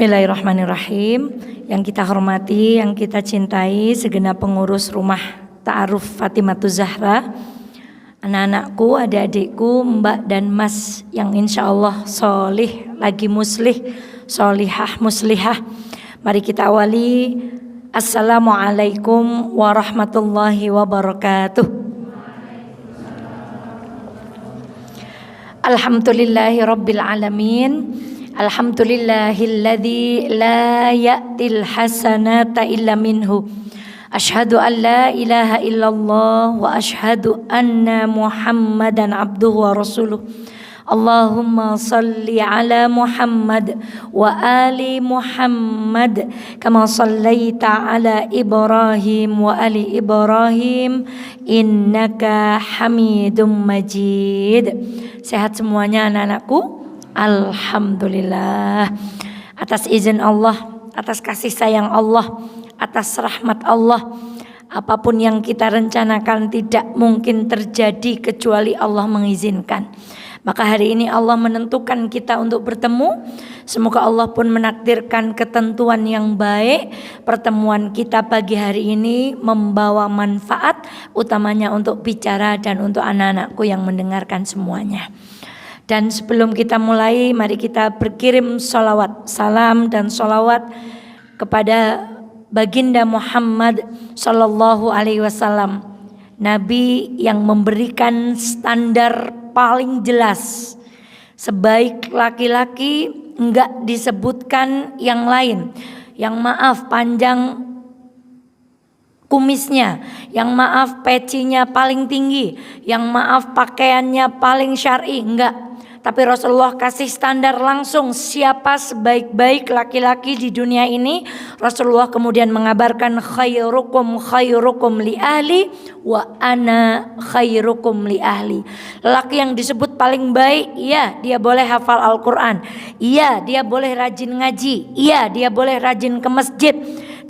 Bismillahirrahmanirrahim. Yang kita hormati, yang kita cintai segenap pengurus rumah Ta'aruf Fatimatu Zahra, anak-anakku, adik-adikku, mbak dan mas yang insya Allah solih, lagi muslih, solihah, muslihah. Mari kita awali. Assalamualaikum warahmatullahi wabarakatuh. Alhamdulillahi rabbil alamin. Alhamdulillahilladzi la ya'til hasanata illa minhu. Asyhadu an la ilaha illallah wa asyhadu anna Muhammadan abduhu wa rasuluh. Allahumma salli ala Muhammad wa ali Muhammad kama sallaita ala Ibrahim wa ali Ibrahim innaka Hamidum Majid. Sehat semuanya anak-anakku? Alhamdulillah. Atas izin Allah, atas kasih sayang Allah, atas rahmat Allah, apapun yang kita rencanakan tidak mungkin terjadi kecuali Allah mengizinkan. Maka hari ini Allah menentukan kita untuk bertemu. Semoga Allah pun menakdirkan ketentuan yang baik. Pertemuan kita pagi hari ini membawa manfaat, utamanya untuk bicara dan untuk anak-anakku yang mendengarkan semuanya. Dan sebelum kita mulai, mari kita berkirim salawat, salam dan salawat kepada baginda Muhammad sallallahu alaihi wasallam, Nabi yang memberikan standar paling jelas. Sebaik laki-laki enggak disebutkan yang lain. Yang maaf panjang kumisnya, yang maaf pecinya paling tinggi, yang maaf pakaiannya paling syar'i, enggak. Tapi Rasulullah kasih standar langsung siapa sebaik-baik laki-laki di dunia ini. Rasulullah kemudian mengabarkan khairukum li ahli wa ana khairukum li ahli. Laki yang disebut paling baik, iya dia boleh hafal Al-Quran, iya dia boleh rajin ngaji, iya dia boleh rajin ke masjid.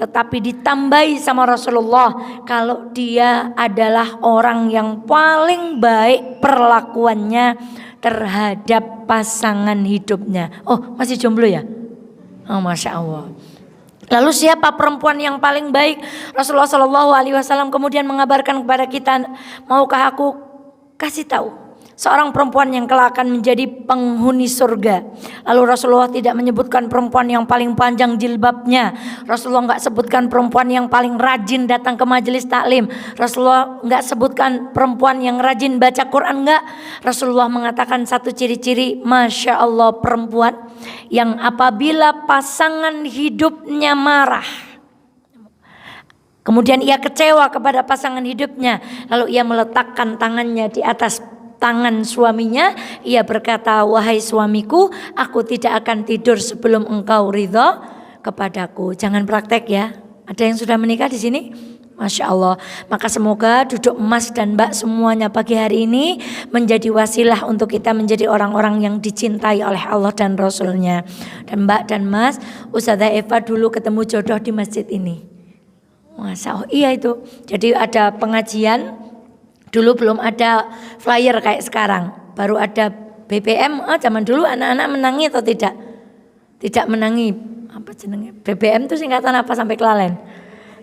Tetapi ditambahi sama Rasulullah kalau dia adalah orang yang paling baik perlakuannya terhadap pasangan hidupnya. Oh, masih jomblo ya? Oh, Masya Allah. Lalu siapa perempuan yang paling baik? Rasulullah SAW kemudian mengabarkan kepada kita, maukah aku kasih tahu seorang perempuan yang kelak akan menjadi penghuni surga. Lalu Rasulullah tidak menyebutkan perempuan yang paling panjang jilbabnya. Rasulullah enggak sebutkan perempuan yang paling rajin datang ke majelis taklim. Rasulullah enggak sebutkan perempuan yang rajin baca Quran, enggak. Rasulullah mengatakan satu ciri-ciri, Masya Allah, perempuan yang apabila pasangan hidupnya marah, kemudian ia kecewa kepada pasangan hidupnya, lalu ia meletakkan tangannya di atas tangan suaminya, ia berkata, wahai suamiku, aku tidak akan tidur sebelum engkau ridha kepadaku. Jangan praktek ya. Ada yang sudah menikah di sini? Masya Allah. Maka semoga duduk emas dan mbak semuanya pagi hari ini menjadi wasilah untuk kita menjadi orang-orang yang dicintai oleh Allah dan Rasulnya. Dan mbak dan mas, Ustazah Eva dulu ketemu jodoh di masjid ini. Masya Allah. Iya itu. Jadi ada pengajian. Dulu belum ada flyer kayak sekarang, baru ada BBM. Zaman dulu anak-anak menangi atau tidak? Tidak menangi. Apa jenenge? BBM itu singkatan apa sampai kelalen?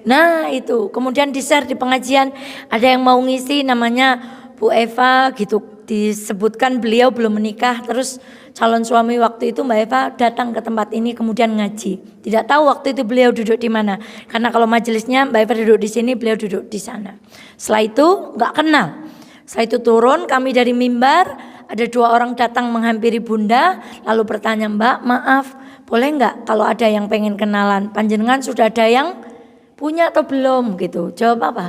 Nah itu, kemudian di-share di pengajian, ada yang mau ngisi namanya Bu Eva gitu, disebutkan beliau belum menikah, terus calon suami waktu itu Mbak Eva datang ke tempat ini kemudian ngaji. Tidak tahu waktu itu beliau duduk di mana, karena kalau majelisnya Mbak Eva duduk di sini, beliau duduk di sana. Setelah itu nggak kenal. Setelah itu turun kami dari mimbar, ada dua orang datang menghampiri Bunda, lalu bertanya, Mbak maaf boleh nggak kalau ada yang pengen kenalan, panjenengan sudah ada yang punya atau belum gitu. Jawab apa?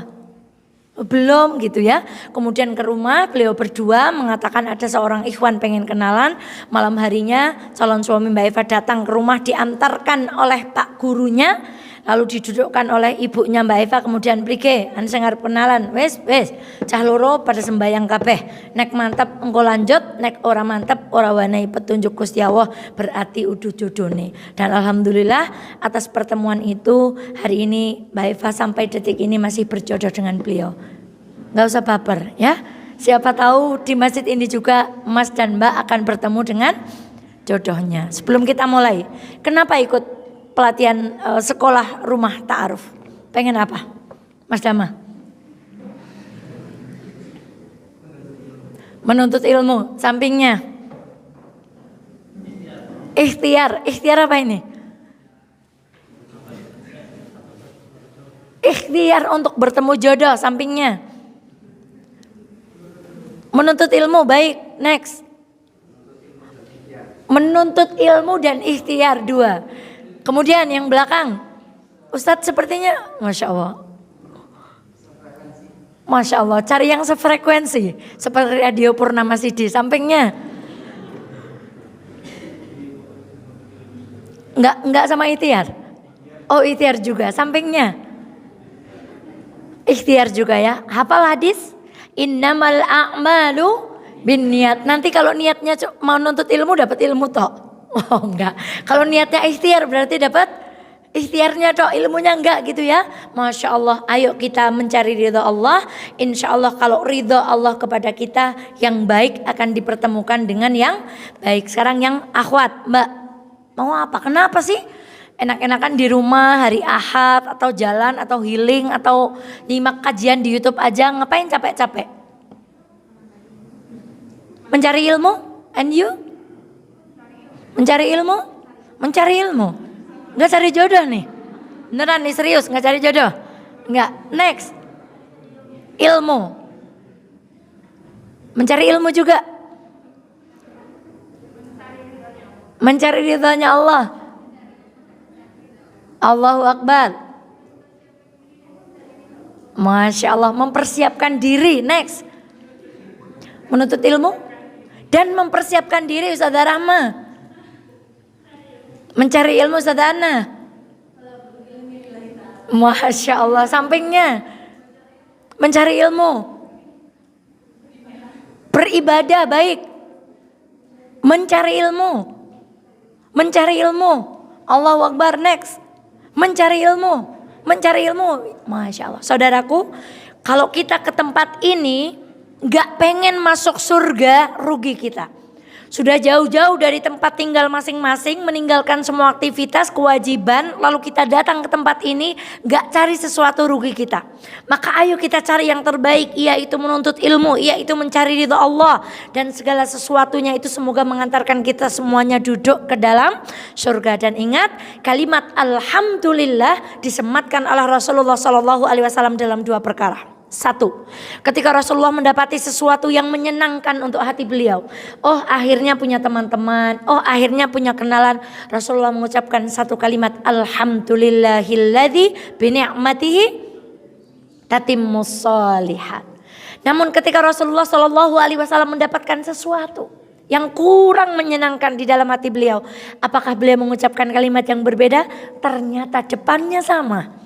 Belum gitu ya. Kemudian ke rumah beliau berdua mengatakan ada seorang ikhwan pengen kenalan. Malam harinya calon suami Mbak Eva datang ke rumah, diantarkan oleh pak gurunya, lalu didudukkan oleh ibunya Mbak Eva. Kemudian prike anu sing arep kenalan, wis cah loro pada sembayang kabeh, nek mantep engko lanjut, nek ora mantep ora wanehi petunjuk Gusti Allah, berarti udah jodone. Dan alhamdulillah atas pertemuan itu hari ini Mbak Eva sampai detik ini masih berjodoh dengan beliau. Nggak usah baper ya. Siapa tahu di masjid ini juga Mas dan Mbak akan bertemu dengan jodohnya. Sebelum kita mulai, kenapa ikut pelatihan sekolah rumah ta'aruf? Pengen apa, Mas Dama? Menuntut ilmu. Sampingnya ikhtiar. Ikhtiar apa ini? Ikhtiar untuk bertemu jodoh. Sampingnya menuntut ilmu. Baik, next. Menuntut ilmu dan ikhtiar, 2. Kemudian yang belakang, Ustadz sepertinya Masya Allah, Masya Allah, cari yang sefrekuensi seperti Radio Purnama Sidi. Sampingnya enggak sama ikhtiar. Oh, ikhtiar juga. Sampingnya ikhtiar juga ya. Hafal hadis innamal a'malu binniat. Nanti kalau niatnya mau nuntut ilmu dapat ilmu tok. Oh enggak. Kalau niatnya ikhtiar berarti dapat ikhtiarnya tok, ilmunya enggak gitu ya. Masya Allah, ayo kita mencari ridha Allah. Insya Allah kalau ridha Allah kepada kita, yang baik akan dipertemukan dengan yang baik. Sekarang yang akhwat, Mbak, mau apa? Kenapa sih enak-enakan di rumah hari Ahad atau jalan atau healing atau nyimak kajian di YouTube aja? Ngapain capek-capek? Mencari ilmu? And you? Mencari ilmu? Mencari ilmu. Nggak cari jodoh nih, beneran nih, serius nggak cari jodoh, nggak. Next, ilmu, mencari ilmu juga, mencari ridhonya Allah. Allahu Akbar, Masya Allah, mempersiapkan diri. Next, menuntut ilmu dan mempersiapkan diri. Ustazah Rahma, mencari ilmu sederhana. Masya Allah. Sampingnya mencari ilmu, beribadah baik, mencari ilmu, mencari ilmu. Allahu Akbar. Next, mencari ilmu, mencari ilmu. Masya Allah. Saudaraku, kalau kita ke tempat ini gak pengen masuk surga, rugi kita. Sudah jauh-jauh dari tempat tinggal masing-masing, meninggalkan semua aktivitas, kewajiban, lalu kita datang ke tempat ini, gak cari sesuatu, rugi kita. Maka ayo kita cari yang terbaik, yaitu menuntut ilmu, yaitu mencari ridha Allah. Dan segala sesuatunya itu semoga mengantarkan kita semuanya duduk ke dalam surga. Dan ingat, kalimat Alhamdulillah disematkan oleh Rasulullah SAW dalam 2 perkara. 1, ketika Rasulullah mendapati sesuatu yang menyenangkan untuk hati beliau. Oh, akhirnya punya teman-teman. Oh, akhirnya punya kenalan. Rasulullah mengucapkan 1 kalimat, Alhamdulillahilladzi bini'matihi tatimmus shalihat. Namun ketika Rasulullah SAW mendapatkan sesuatu yang kurang menyenangkan di dalam hati beliau, apakah beliau mengucapkan kalimat yang berbeda? Ternyata depannya sama,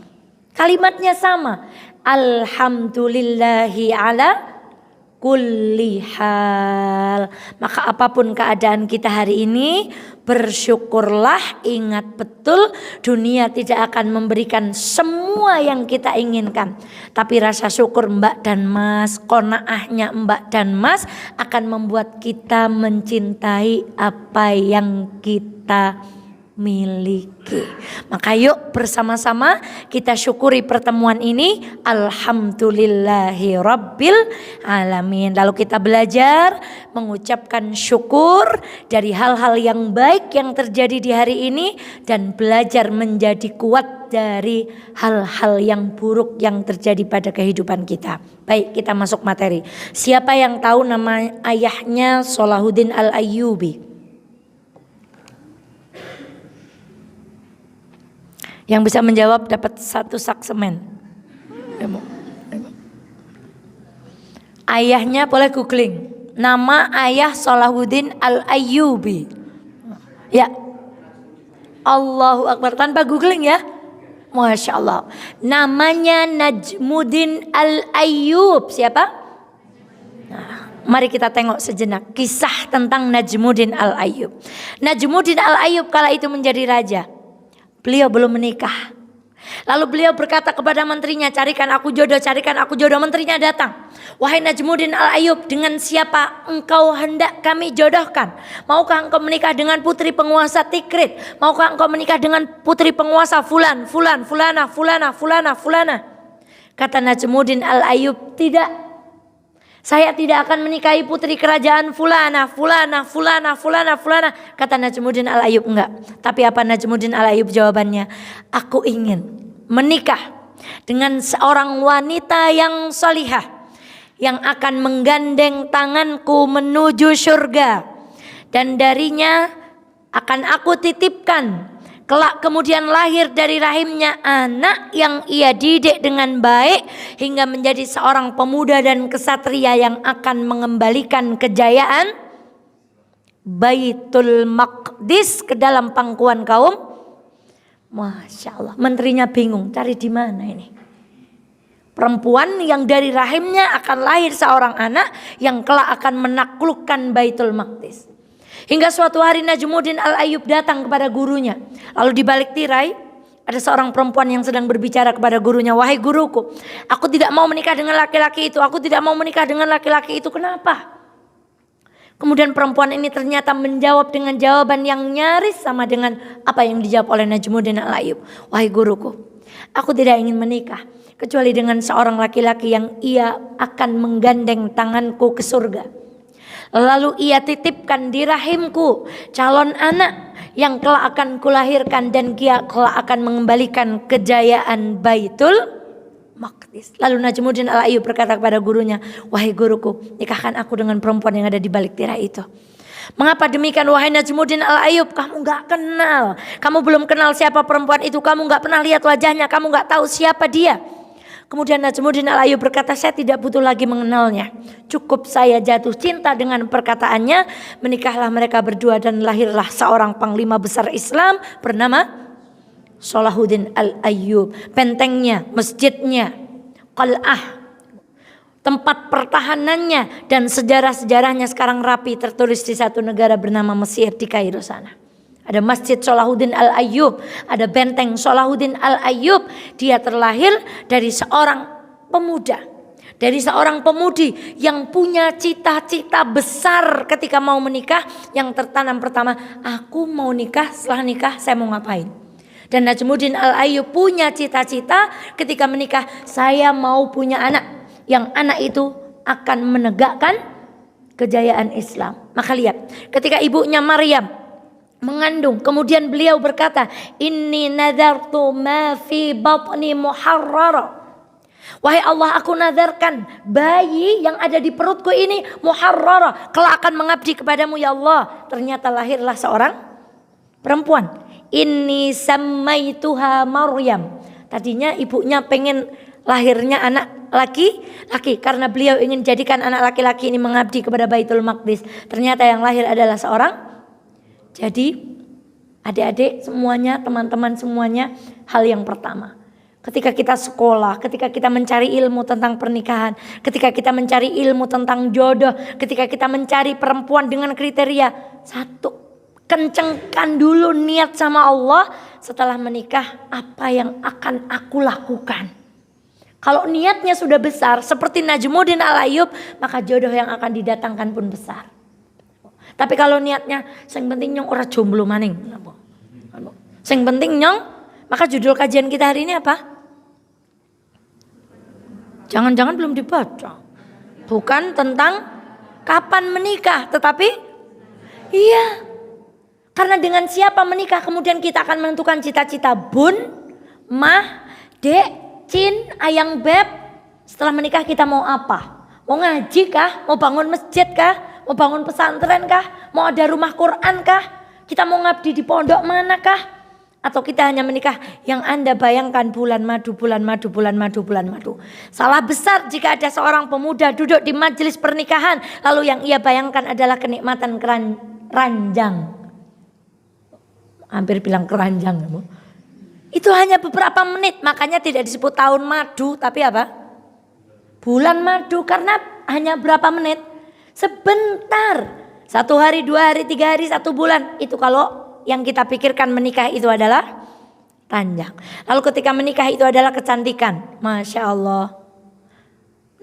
kalimatnya sama. Alhamdulillahi ala kulli hal. Maka apapun keadaan kita hari ini, bersyukurlah. Ingat betul, dunia tidak akan memberikan semua yang kita inginkan, tapi rasa syukur Mbak dan Mas, qanaahnya Mbak dan Mas akan membuat kita mencintai apa yang kita miliki. Maka yuk bersama-sama kita syukuri pertemuan ini. Alhamdulillahi Rabbil Alamin. Lalu kita belajar mengucapkan syukur dari hal-hal yang baik yang terjadi di hari ini, dan belajar menjadi kuat dari hal-hal yang buruk yang terjadi pada kehidupan kita. Baik, kita masuk materi. Siapa yang tahu nama ayahnya Salahuddin Al-Ayyubi? Yang bisa menjawab dapat 1 sak semen. Ayahnya boleh googling. Nama ayah Salahuddin Al-Ayyubi. Ya. Allahu Akbar, tanpa googling ya. Masya Allah. Namanya Najmuddin Al-Ayyub. Siapa? Nah, mari kita tengok sejenak kisah tentang Najmuddin Al-Ayyub. Najmuddin Al-Ayyub kala itu menjadi raja. Beliau belum menikah. Lalu beliau berkata kepada menterinya, carikan aku jodoh, carikan aku jodoh. Menterinya datang. Wahai Najmuddin Al-Ayyub, dengan siapa engkau hendak kami jodohkan? Maukah engkau menikah dengan putri penguasa Tikrit? Maukah engkau menikah dengan putri penguasa Fulana? Kata Najmuddin Al-Ayyub, tidak. Saya tidak akan menikahi putri kerajaan Fulana. Kata Najmuddin Al-Ayyub, enggak. Tapi apa Najmuddin Al-Ayyub jawabannya? Aku ingin menikah dengan seorang wanita yang salihah, yang akan menggandeng tanganku menuju surga, dan darinya akan aku titipkan kelak kemudian lahir dari rahimnya anak yang ia didik dengan baik hingga menjadi seorang pemuda dan kesatria yang akan mengembalikan kejayaan Baitul Maqdis ke dalam pangkuan kaum. Masya Allah, menterinya bingung, cari di mana ini? Perempuan yang dari rahimnya akan lahir seorang anak yang kelak akan menaklukkan Baitul Maqdis. Hingga suatu hari Najmuddin Al-Ayyub datang kepada gurunya. Lalu di balik tirai ada seorang perempuan yang sedang berbicara kepada gurunya. Wahai guruku, aku tidak mau menikah dengan laki-laki itu. Aku tidak mau menikah dengan laki-laki itu. Kenapa? Kemudian perempuan ini ternyata menjawab dengan jawaban yang nyaris sama dengan apa yang dijawab oleh Najmuddin Al-Ayyub. Wahai guruku, aku tidak ingin menikah kecuali dengan seorang laki-laki yang ia akan menggandeng tanganku ke surga. Lalu ia titipkan di rahimku calon anak yang kelak akan kulahirkan, dan dia kelak akan mengembalikan kejayaan Baitul Maqdis. Lalu Najmuddin Al-Ayyub berkata kepada gurunya, wahai guruku, nikahkan aku dengan perempuan yang ada di balik tirai itu. Mengapa demikian wahai Najmuddin Al-Ayyub? Kamu gak kenal, kamu belum kenal siapa perempuan itu, kamu gak pernah lihat wajahnya, kamu gak tahu siapa dia. Kemudian Najmuddin Al-Ayyub berkata, saya tidak butuh lagi mengenalnya, cukup saya jatuh cinta dengan perkataannya. Menikahlah mereka berdua dan lahirlah seorang panglima besar Islam bernama Salahuddin Al-Ayyub. Bentengnya, masjidnya, qal'ah, tempat pertahanannya dan sejarah-sejarahnya sekarang rapi tertulis di satu negara bernama Mesir, di Kairo sana. Ada Masjid Salahuddin Al-Ayyub, ada benteng Salahuddin Al-Ayyub. Dia terlahir dari seorang pemuda, dari seorang pemudi yang punya cita-cita besar ketika mau menikah. Yang tertanam pertama, aku mau nikah, setelah nikah saya mau ngapain? Dan Najmuddin Al-Ayyub punya cita-cita ketika menikah, saya mau punya anak, yang anak itu akan menegakkan kejayaan Islam. Maka lihat, ketika ibunya Maryam mengandung, kemudian beliau berkata, inni nadartu ma fi batni muharrara. Wahai Allah, aku nadarkan bayi yang ada di perutku ini muharrara, kelak akan mengabdi kepadamu ya Allah. Ternyata lahirlah seorang perempuan. Inni sammaituha Maryam. Tadinya ibunya pengen lahirnya anak laki-laki karena beliau ingin jadikan anak laki-laki ini mengabdi kepada Baitul Maqdis. Ternyata yang lahir adalah seorang. Jadi adik-adik semuanya, teman-teman semuanya, hal yang pertama, ketika kita sekolah, ketika kita mencari ilmu tentang pernikahan, ketika kita mencari ilmu tentang jodoh, ketika kita mencari perempuan dengan kriteria, satu, kencengkan dulu niat sama Allah. Setelah menikah, apa yang akan aku lakukan? Kalau niatnya sudah besar seperti Najmuddin Al-Ayyub, maka jodoh yang akan didatangkan pun besar. Tapi kalau niatnya sing penting nyong ora jomblo maning, sing penting nyong, maka judul kajian kita hari ini apa? Jangan-jangan belum dibaca. Bukan tentang kapan menikah, tetapi iya, karena dengan siapa menikah kemudian kita akan menentukan cita-cita bun, mah, dek, cin, ayang, beb. Setelah menikah kita mau apa? Mau ngaji kah? Mau bangun masjid kah? Mau bangun pesantren kah? Mau ada rumah Quran kah? Kita mau ngabdi di pondok manakah? Atau kita hanya menikah yang Anda bayangkan bulan madu, bulan madu, bulan madu, bulan madu. Salah besar jika ada seorang pemuda duduk di majelis pernikahan lalu yang ia bayangkan adalah kenikmatan ranjang. Hampir bilang keranjang. Itu hanya beberapa menit, makanya tidak disebut tahun madu, tapi apa? Bulan madu, karena hanya berapa menit? Sebentar. 1 hari, 2 hari, 3 hari, 1 bulan. Itu kalau yang kita pikirkan menikah itu adalah panjang. Lalu ketika menikah itu adalah kecantikan. Masya Allah.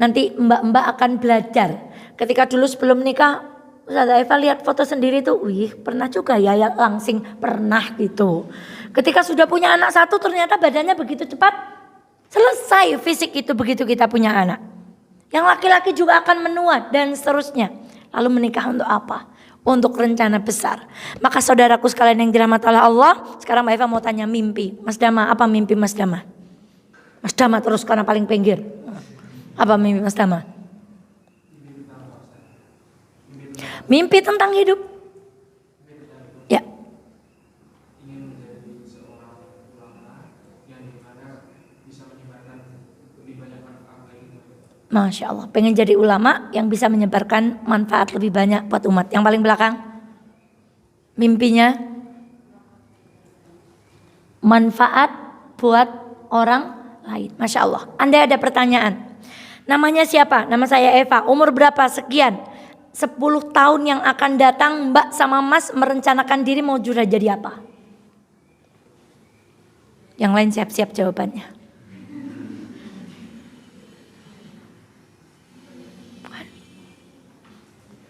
Nanti mbak-mbak akan belajar. Ketika dulu sebelum nikah, Ustazah Eva lihat foto sendiri tuh, wih pernah juga ya langsing, pernah gitu. Ketika sudah punya anak satu ternyata badannya begitu cepat selesai fisik itu begitu kita punya anak. Yang laki-laki juga akan menua dan seterusnya. Lalu menikah untuk apa? Untuk rencana besar. Maka saudaraku sekalian yang dirahmati oleh Allah, sekarang Mbak Eva mau tanya mimpi. Mas Dama, apa mimpi Mas Dama? Mas Dama terus karena paling pinggir. Apa mimpi Mas Dama? Mimpi tentang hidup. Ya. Masya Allah, pengen jadi ulama yang bisa menyebarkan manfaat lebih banyak buat umat. Yang paling belakang, mimpinya manfaat buat orang lain. Masya Allah. Anda ada pertanyaan, namanya siapa? Nama saya Eva, umur berapa? Sekian. 10 tahun yang akan datang Mbak sama Mas merencanakan diri mau jurah jadi apa? Yang lain siap-siap jawabannya.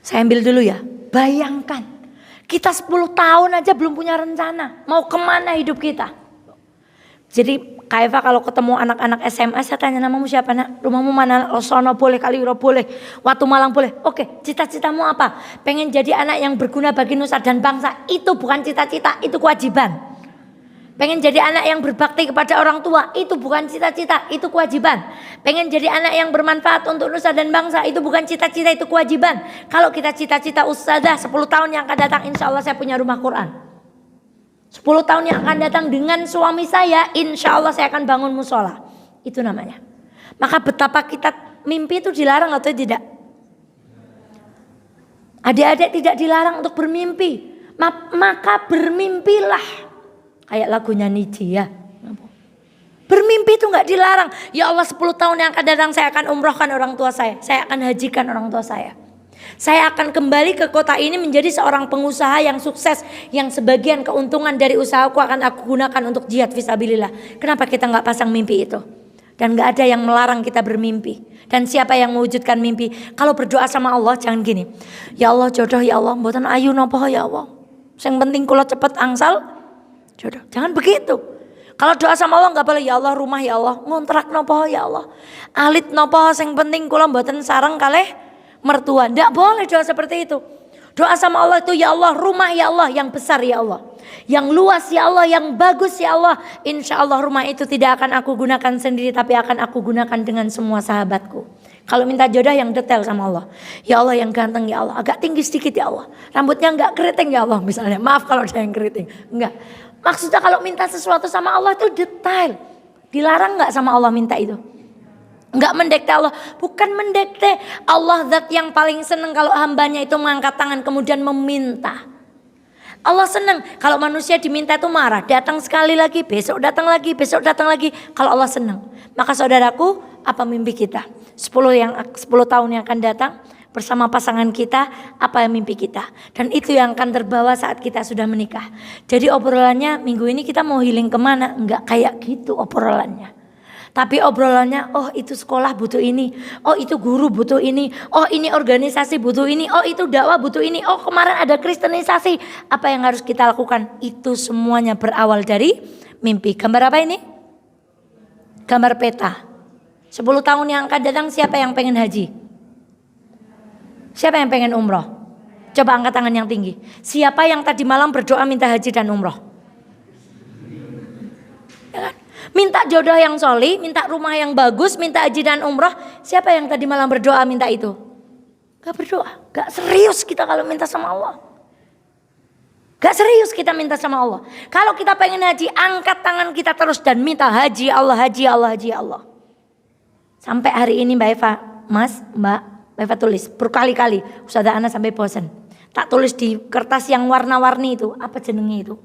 Saya ambil dulu ya. Bayangkan kita 10 tahun aja belum punya rencana. Mau kemana hidup kita? Jadi Kak Eva kalau ketemu anak-anak SMA saya tanya, namamu siapa nak? Rumahmu mana? Losono boleh, Kaliuro boleh, Watu Malang boleh. Oke, cita-citamu apa? Pengen jadi anak yang berguna bagi nusa dan bangsa. Itu bukan cita-cita, itu kewajiban. Pengen jadi anak yang berbakti kepada orang tua. Itu bukan cita-cita, itu kewajiban. Pengen jadi anak yang bermanfaat untuk nusa dan bangsa. Itu bukan cita-cita, itu kewajiban. Kalau kita cita-cita ustazah 10 tahun yang akan datang insya Allah saya punya rumah Quran. 10 tahun yang akan datang dengan suami saya, insya Allah saya akan bangun musola. Itu namanya. Maka betapa kita mimpi itu dilarang atau tidak? Adik-adik tidak dilarang untuk bermimpi. Maka bermimpilah. Kayak lagunya Niji ya. Bermimpi itu gak dilarang. Ya Allah 10 tahun yang akan datang saya akan umrohkan orang tua saya. Saya akan hajikan orang tua saya. Saya akan kembali ke kota ini menjadi seorang pengusaha yang sukses, yang sebagian keuntungan dari usahaku akan aku gunakan untuk jihad fisabilillah. Kenapa kita nggak pasang mimpi itu? Dan nggak ada yang melarang kita bermimpi. Dan siapa yang mewujudkan mimpi? Kalau berdoa sama Allah jangan gini. Ya Allah jodoh ya Allah, mboten ayu nopo ya Allah. Yang penting kula cepet angsal jodoh. Jangan begitu. Kalau doa sama Allah nggak boleh ya Allah rumah ya Allah, ngontrak nopo ya Allah. Alit nopo yang penting kula mboten sareng kalih mertua. Tidak boleh doa seperti itu. Doa sama Allah itu ya Allah rumah ya Allah yang besar ya Allah, yang luas ya Allah, yang bagus ya Allah. Insya Allah rumah itu tidak akan aku gunakan sendiri, tapi akan aku gunakan dengan semua sahabatku. Kalau minta jodoh yang detail sama Allah, ya Allah yang ganteng ya Allah, agak tinggi sedikit ya Allah, rambutnya enggak keriting ya Allah misalnya. Maaf kalau ada yang keriting. Enggak. Maksudnya kalau minta sesuatu sama Allah itu detail. Dilarang enggak sama Allah minta itu? Enggak mendekte Allah, bukan mendekte Allah, zat yang paling senang kalau hambanya itu mengangkat tangan kemudian meminta. Allah senang kalau manusia diminta itu marah, datang sekali lagi, besok datang lagi, besok datang lagi. Kalau Allah senang, maka saudaraku, apa mimpi kita? 10 tahun yang akan datang bersama pasangan kita, apa yang mimpi kita? Dan itu yang akan terbawa saat kita sudah menikah. Jadi obrolannya minggu ini kita mau healing kemana? Enggak kayak gitu obrolannya. Tapi obrolannya, oh itu sekolah butuh ini, oh itu guru butuh ini, oh ini organisasi butuh ini, oh itu dakwah butuh ini, oh kemarin ada kristenisasi. Apa yang harus kita lakukan? Itu semuanya berawal dari mimpi. Gambar apa ini? Gambar peta. 10 tahun yang akan datang siapa yang pengen haji? Siapa yang pengen umroh? Coba angkat tangan yang tinggi. Siapa yang tadi malam berdoa minta haji dan umroh? Ya kan? Minta jodoh yang soli, minta rumah yang bagus, minta haji dan umroh. Siapa yang tadi malam berdoa minta itu? Gak berdoa, gak serius kita kalau minta sama Allah. Gak serius kita minta sama Allah. Kalau kita pengen haji, angkat tangan kita terus dan minta haji Allah, haji Allah, haji Allah. Sampai hari ini Mbak Eva, Mas, Mbak Eva tulis berkali-kali. Ustazah Ana sampai bosan. Tak tulis di kertas yang warna-warni itu. Apa jenenge itu?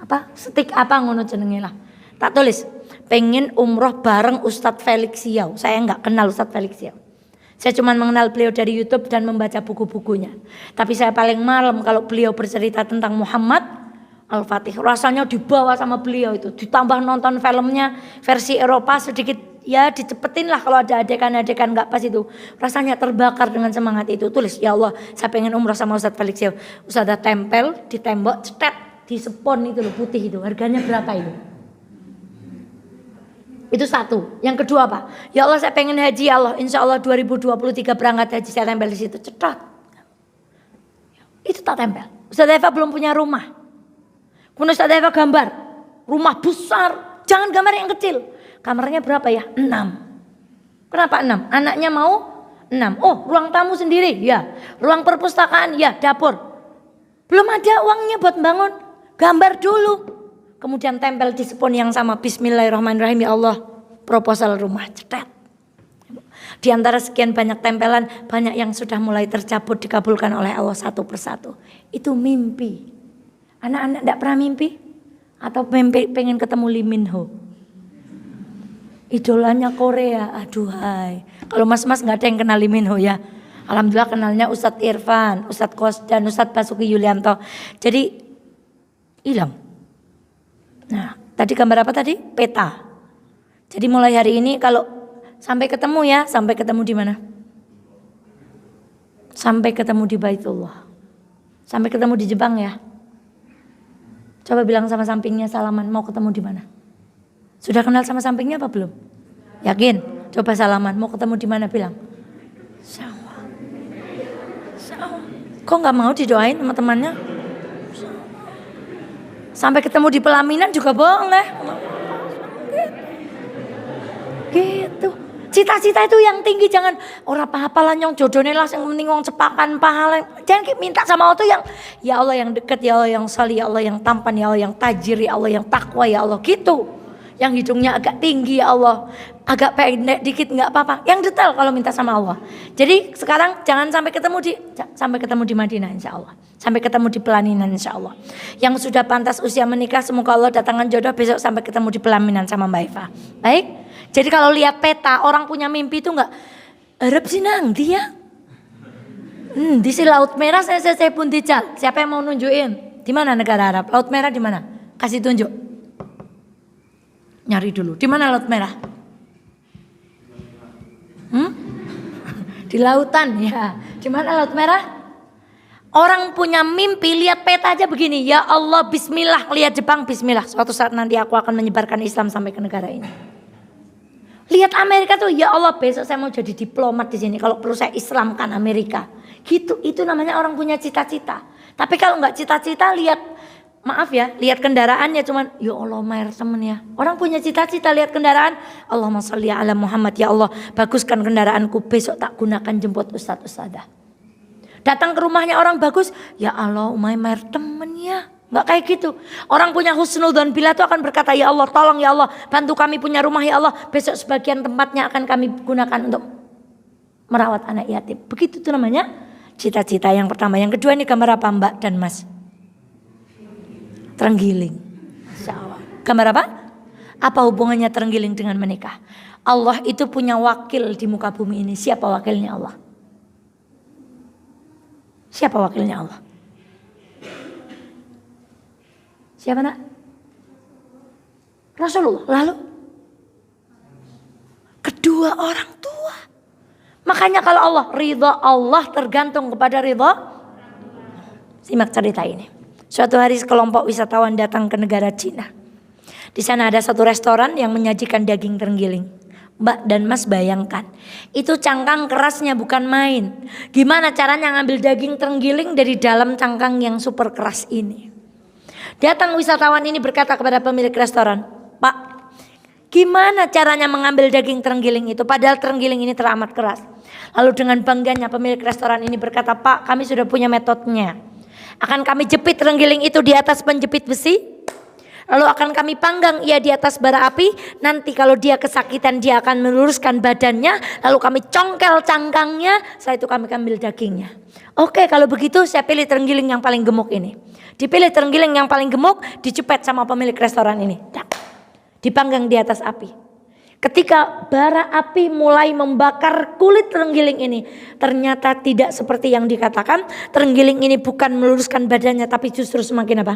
Apa? Stik apa ngono jenenge lah. Tak tulis, pengen umroh bareng Ustadz Felix Siau. Saya nggak kenal Ustadz Felix Siau. Saya cuma mengenal beliau dari YouTube dan membaca buku-bukunya. Tapi saya paling malam kalau beliau bercerita tentang Muhammad. Al-Fatih. Rasanya dibawa sama beliau itu. Ditambah nonton filmnya versi Eropa sedikit ya dicepetin lah kalau ada adegan-adegan gak pas itu. Rasanya terbakar dengan semangat itu. Tulis, ya Allah saya pengen umrah sama Ustadz Felix ya. Ustadz tempel di tembok, cetet di spon itu loh putih itu. Harganya berapa itu? Itu satu. Yang kedua apa? Ya Allah saya pengen haji ya Allah. Insya Allah 2023 berangkat haji, saya tempel di situ. Cetet. Itu tak tempel. Ustadz Eva belum punya rumah. Kemudian Ustadz Eva gambar rumah besar, jangan gambar yang kecil. Kamarnya berapa ya? 6. Kenapa 6? Anaknya mau 6. Oh, ruang tamu sendiri, ya. Ruang perpustakaan, ya. Dapur. Belum ada uangnya buat bangun. Gambar dulu. Kemudian tempel di spon yang sama. Bismillahirrahmanirrahim, ya Allah. Proposal rumah, cetet. Di antara sekian banyak tempelan, banyak yang sudah mulai tercabut dikabulkan oleh Allah satu persatu. Itu mimpi. Anak-anak tidak pernah mimpi? Atau mimpi pengen ketemu Lee Min Ho? Idolanya Korea, aduhai. Kalau mas-mas gak ada yang kenal Lee Min Ho ya. Alhamdulillah kenalnya Ustadz Irfan, Ustadz Kos dan Ustadz Basuki Yulianto. Jadi hilang. Nah tadi gambar apa tadi? Peta. Jadi mulai hari ini kalau sampai ketemu ya, sampai ketemu di mana? Sampai ketemu di Baitullah. Sampai ketemu di Jepang ya. Coba bilang sama sampingnya salaman, mau ketemu di mana? Sudah kenal sama sampingnya apa belum? Yakin? Coba salaman, mau ketemu di mana bilang? Sama. Kok nggak mau didoain sama temannya? Sampai ketemu di pelaminan juga boleh. Gitu. Cita-cita itu yang tinggi, jangan ora apa-apalah nyong jodohnya lah yang penting wong cepakan pahala. Jangan minta sama Allah tuh yang ya Allah yang dekat, ya Allah yang salih, ya Allah yang tampan, ya Allah yang tajir, ya Allah yang takwa, ya Allah gitu. Yang hidungnya agak tinggi ya Allah, agak pendek dikit nggak apa-apa. Yang detail kalau minta sama Allah. Jadi sekarang jangan sampai ketemu di Madinah insya Allah. Sampai ketemu di pelaminan insya Allah. Yang sudah pantas usia menikah semoga Allah datangkan jodoh besok sampai ketemu di pelaminan sama Mbak Eva. Baik. Jadi kalau lihat peta orang punya mimpi itu nggak Arab sih nang dia. Di si Laut Merah saya pun dical. Siapa yang mau nunjukin? Di mana negara Arab? Laut Merah di mana? Kasih tunjuk. Nyari dulu. Di mana Laut Merah? Di lautan ya. Di mana Laut Merah? Orang punya mimpi lihat peta aja begini. Ya Allah bismillah, lihat Jepang bismillah. Suatu saat nanti aku akan menyebarkan Islam sampai ke negara ini. Lihat Amerika tuh, ya Allah besok saya mau jadi diplomat di sini. Kalau perlu saya Islamkan Amerika. Gitu, itu namanya orang punya cita-cita. Tapi kalau nggak cita-cita lihat, maaf ya, lihat kendaraannya cuman, ya Allah Mayer temen ya. Orang punya cita-cita lihat kendaraan, Allahumma sholli ala Muhammad, ya Allah baguskan kendaraanku besok tak gunakan jemput ustadz-ustadzah. Datang ke rumahnya orang bagus, ya Allah Mayer temen ya. Nggak kayak gitu. Orang punya husnudzon bila itu akan berkata, ya Allah tolong ya Allah bantu kami punya rumah ya Allah. Besok sebagian tempatnya akan kami gunakan untuk merawat anak yatim. Begitu tuh namanya cita-cita yang pertama. Yang kedua ini gambar apa Mbak dan Mas? Terenggiling. Masya Allah. Gambar apa? Apa hubungannya terenggiling dengan menikah? Allah itu punya wakil di muka bumi ini. Siapa wakilnya Allah? Siapa wakilnya Allah? Siapa nak? Rasulullah. Lalu kedua orang tua. Makanya kalau Allah, ridha Allah tergantung kepada ridha. Simak cerita ini. Suatu hari sekelompok wisatawan datang ke negara Cina. Di sana ada satu restoran yang menyajikan daging terenggiling. Mbak dan Mas bayangkan, itu cangkang kerasnya bukan main. Gimana caranya ngambil daging terenggiling dari dalam cangkang yang super keras ini? Datang wisatawan ini berkata kepada pemilik restoran, Pak, gimana caranya mengambil daging terenggiling itu? Padahal terenggiling ini teramat keras. Lalu dengan bangganya pemilik restoran ini berkata, Pak, kami sudah punya metodenya. Akan kami jepit terenggiling itu di atas penjepit besi. Lalu akan kami panggang ia di atas bara api. Nanti kalau dia kesakitan dia akan meluruskan badannya. Lalu kami congkel cangkangnya. Setelah itu kami ambil dagingnya. Oke, kalau begitu saya pilih terenggiling yang paling gemuk ini. Dipilih terenggiling yang paling gemuk, dicepet sama pemilik restoran ini. Dipanggang di atas api. Ketika bara api mulai membakar kulit terenggiling ini, ternyata tidak seperti yang dikatakan. Terenggiling ini bukan meluruskan badannya, tapi justru semakin apa?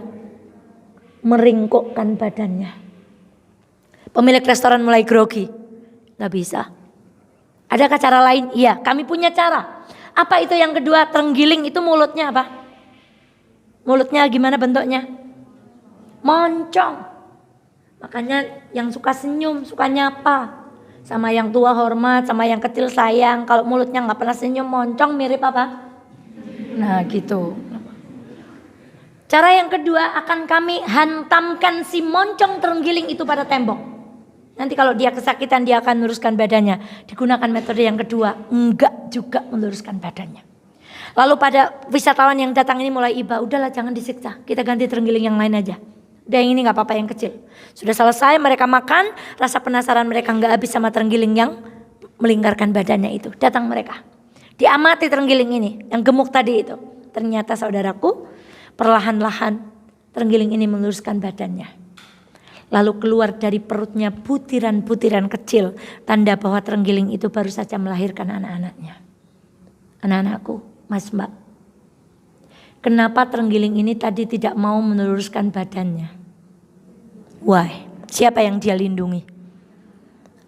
meringkukkan badannya. Pemilik restoran mulai grogi. Gak bisa. Adakah cara lain? Iya, kami punya cara. Apa itu yang kedua? Terenggiling itu mulutnya apa? Mulutnya gimana bentuknya? Moncong. Makanya yang suka senyum, suka nyapa. Sama yang tua hormat, sama yang kecil sayang. Kalau mulutnya gak pernah senyum, moncong, mirip apa? Nah gitu. Cara yang kedua, akan kami hantamkan si moncong terenggiling itu pada tembok. Nanti kalau dia kesakitan dia akan meluruskan badannya. Digunakan metode yang kedua, enggak juga meluruskan badannya. Lalu pada wisatawan yang datang ini mulai iba, udahlah jangan disiksa, kita ganti terenggiling yang lain aja. Udah yang ini gak apa-apa yang kecil. Sudah selesai mereka makan, rasa penasaran mereka gak habis sama terenggiling yang melingkarkan badannya itu. Datang mereka, diamati terenggiling ini, yang gemuk tadi itu. Ternyata saudaraku, perlahan-lahan terenggiling ini meluruskan badannya. Lalu keluar dari perutnya butiran-butiran kecil. Tanda bahwa terenggiling itu baru saja melahirkan anak-anaknya. Anak-anakku, Mas Mbak. Kenapa terenggiling ini tadi tidak mau meluruskan badannya? Why? Siapa yang dia lindungi?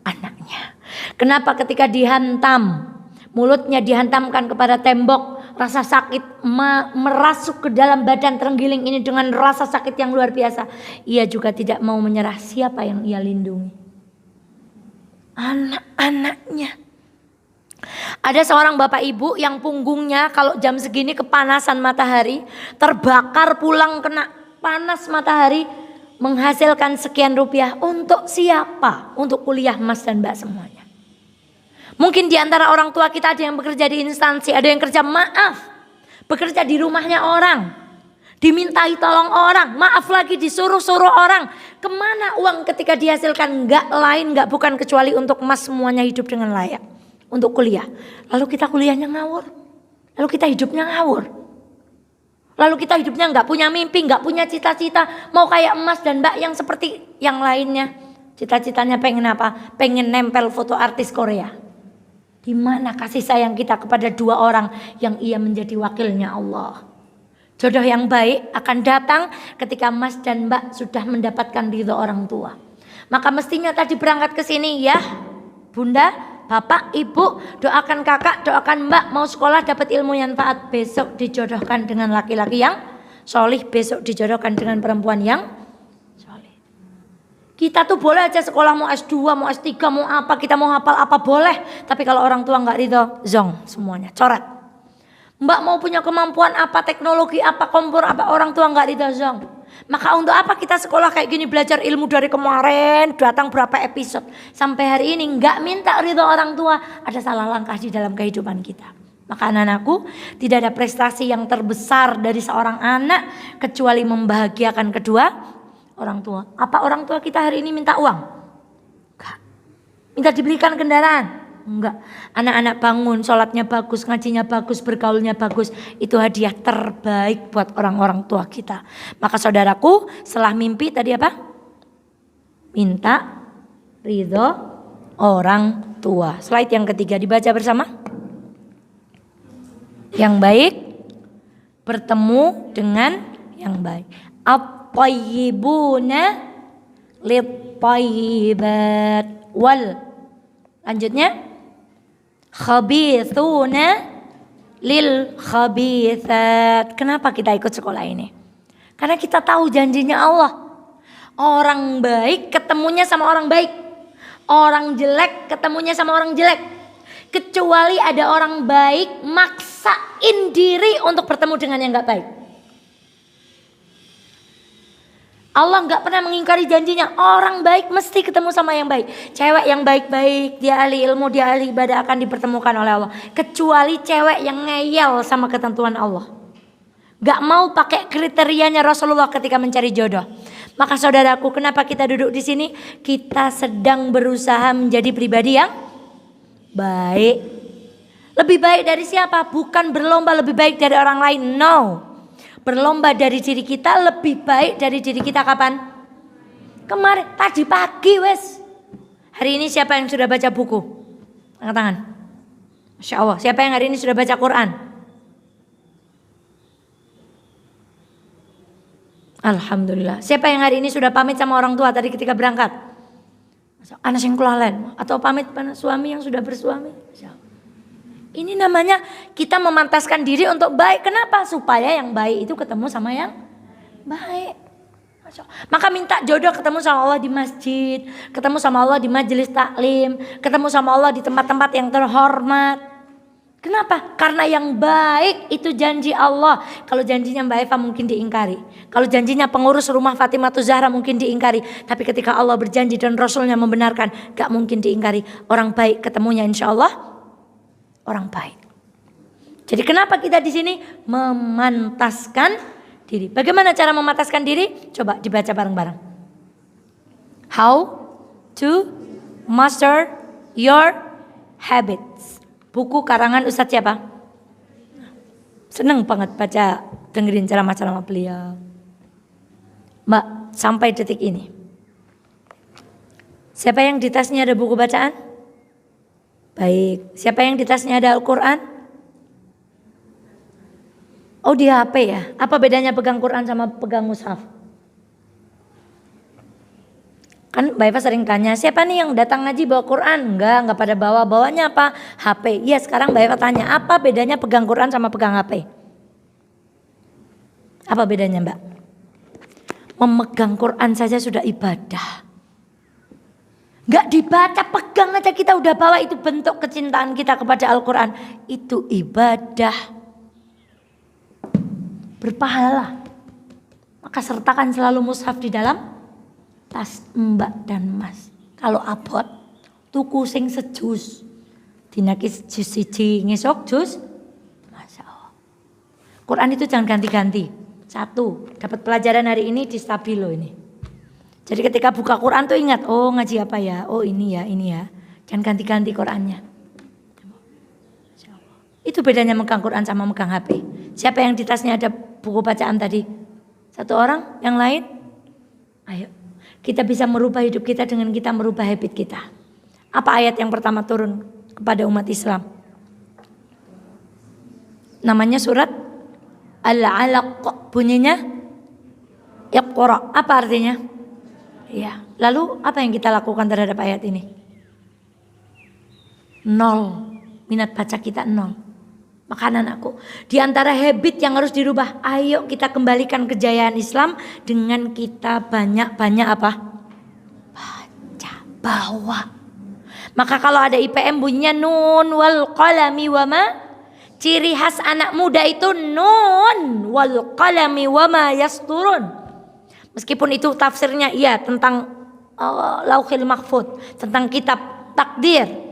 Anaknya. Kenapa ketika dihantam, mulutnya dihantamkan kepada tembok, rasa sakit merasuk ke dalam badan terenggiling ini dengan rasa sakit yang luar biasa. Ia juga tidak mau menyerah. Siapa yang ia lindungi? Anak-anaknya. Ada seorang bapak ibu yang punggungnya kalau jam segini kepanasan matahari, terbakar pulang kena panas matahari, menghasilkan sekian rupiah. Untuk siapa? Untuk kuliah Mas dan Mbak semuanya. Mungkin di antara orang tua kita ada yang bekerja di instansi, ada yang kerja bekerja di rumahnya orang, dimintai tolong orang, maaf lagi disuruh-suruh orang. Kemana uang ketika dihasilkan? Enggak lain, enggak bukan kecuali untuk Mas semuanya hidup dengan layak, untuk kuliah. Lalu kita kuliahnya ngawur, lalu kita hidupnya ngawur, lalu kita hidupnya enggak punya mimpi, enggak punya cita-cita, mau kayak Mas dan Mbak yang seperti yang lainnya. Cita-citanya pengen apa? Pengen nempel foto artis Korea. Di mana kasih sayang kita kepada dua orang yang ia menjadi wakilnya Allah? Jodoh yang baik akan datang ketika Mas dan Mbak sudah mendapatkan ridho orang tua. Maka mestinya tadi berangkat ke sini ya, Bunda, Bapak, Ibu, doakan kakak, doakan Mbak mau sekolah dapat ilmu yang taat, besok dijodohkan dengan laki-laki yang solih, besok dijodohkan dengan perempuan yang solih. Kita tuh boleh aja sekolah mau S2, mau S3, mau apa, kita mau hafal apa boleh. Tapi kalau orang tua nggak ridho, zong semuanya, coret. Mbak mau punya kemampuan apa, teknologi apa, kompor apa, orang tua nggak ridho, zong. Maka untuk apa kita sekolah kayak gini, belajar ilmu dari kemarin, datang berapa episode, sampai hari ini nggak minta ridho orang tua, ada salah langkah di dalam kehidupan kita. Maka anak-anakku, tidak ada prestasi yang terbesar dari seorang anak kecuali membahagiakan kedua orang tua. Apa orang tua kita hari ini minta uang? Enggak. Minta dibelikan kendaraan? Enggak. Anak-anak bangun, sholatnya bagus, ngajinya bagus, bergaulnya bagus. Itu hadiah terbaik buat orang-orang tua kita. Maka saudaraku, setelah mimpi tadi apa? Minta ridho orang tua. Slide yang ketiga dibaca bersama. Yang baik bertemu dengan yang baik. At-tayyibuna lit-tayyibat wal, lanjutnya khabithuna lil khabithat. Kenapa kita ikut sekolah ini? Karena kita tahu janjinya Allah. Orang baik ketemunya sama orang baik, orang jelek ketemunya sama orang jelek. Kecuali ada orang baik maksain diri untuk bertemu dengan yang gak baik. Allah gak pernah mengingkari janjinya. Orang baik mesti ketemu sama yang baik. Cewek yang baik-baik, dia ahli ilmu, dia ahli ibadah akan dipertemukan oleh Allah. Kecuali cewek yang ngeyel sama ketentuan Allah, gak mau pakai kriterianya Rasulullah ketika mencari jodoh. Maka saudaraku, kenapa kita duduk di sini? Kita sedang berusaha menjadi pribadi yang baik. Lebih baik dari siapa? Bukan berlomba lebih baik dari orang lain. No. Berlomba dari diri kita, lebih baik dari diri kita kapan? Kemarin, tadi pagi wes. Hari ini siapa yang sudah baca buku? Angkat tangan. Masya Allah. Siapa yang hari ini sudah baca Quran? Alhamdulillah. Siapa yang hari ini sudah pamit sama orang tua tadi ketika berangkat? Anak yang kelalen atau pamit pada suami yang sudah bersuami? Ini namanya kita memantaskan diri untuk baik. Kenapa? Supaya yang baik itu ketemu sama yang baik. Maka minta jodoh ketemu sama Allah di masjid, ketemu sama Allah di majelis taklim, ketemu sama Allah di tempat-tempat yang terhormat. Kenapa? Karena yang baik itu janji Allah. Kalau janjinya Mbak Eva mungkin diingkari. Kalau janjinya pengurus rumah Fatimah Zahra mungkin diingkari. Tapi ketika Allah berjanji dan Rasulnya membenarkan, gak mungkin diingkari. Orang baik ketemunya insya Allah orang baik. Jadi kenapa kita di sini memantaskan diri? Bagaimana cara memantaskan diri? Coba dibaca bareng-bareng. How to master your habits. Buku karangan Ustadz siapa? Seneng banget baca, dengerin ceramah-ceramah beliau. Mbak, sampai detik ini. Siapa yang di tasnya ada buku bacaan? Baik. Siapa yang di tasnya ada Al-Quran? Oh, di HP ya. Apa bedanya pegang Quran sama pegang mushaf? Kan Mbak Eva sering tanya, siapa nih yang datang ngaji bawa Quran? Enggak pada bawa. Bawanya apa? HP. Iya, sekarang Mbak Eva tanya, apa bedanya pegang Quran sama pegang HP? Apa bedanya, Mbak? Memegang Quran saja sudah ibadah. Enggak dibaca, pegang aja kita udah bawa, itu bentuk kecintaan kita kepada Al-Quran. Itu ibadah. Berpahala. Maka sertakan selalu mushaf di dalam tas Mbak dan Mas. Kalau abot tuku sing sejus. Dinakis jus siji ngesok jus. Masya Allah. Quran itu jangan ganti-ganti. Satu, dapat pelajaran hari ini di Stabilo ini. Jadi ketika buka Quran tuh ingat, oh ngaji apa ya? Oh ini ya. Jangan ganti-ganti Qurannya. Itu bedanya megang Quran sama megang HP. Siapa yang di tasnya ada buku bacaan tadi? Satu orang, yang lain? Ayo. Kita bisa merubah hidup kita dengan kita merubah habit kita. Apa ayat yang pertama turun kepada umat Islam? Namanya surat Al-Alaq. Bunyinya Iqra. Apa artinya? Ya. Lalu apa yang kita lakukan terhadap ayat ini? 0. Minat baca kita 0. Makanan aku. Di antara habit yang harus dirubah, ayo kita kembalikan kejayaan Islam dengan kita banyak-banyak apa? Baca, bawa. Maka kalau ada IPM bunyinya nun wal qalami wama. Ciri khas anak muda itu nun wal qalami wama yasturun. Meskipun itu tafsirnya iya tentang Lauhil Mahfud, tentang kitab takdir.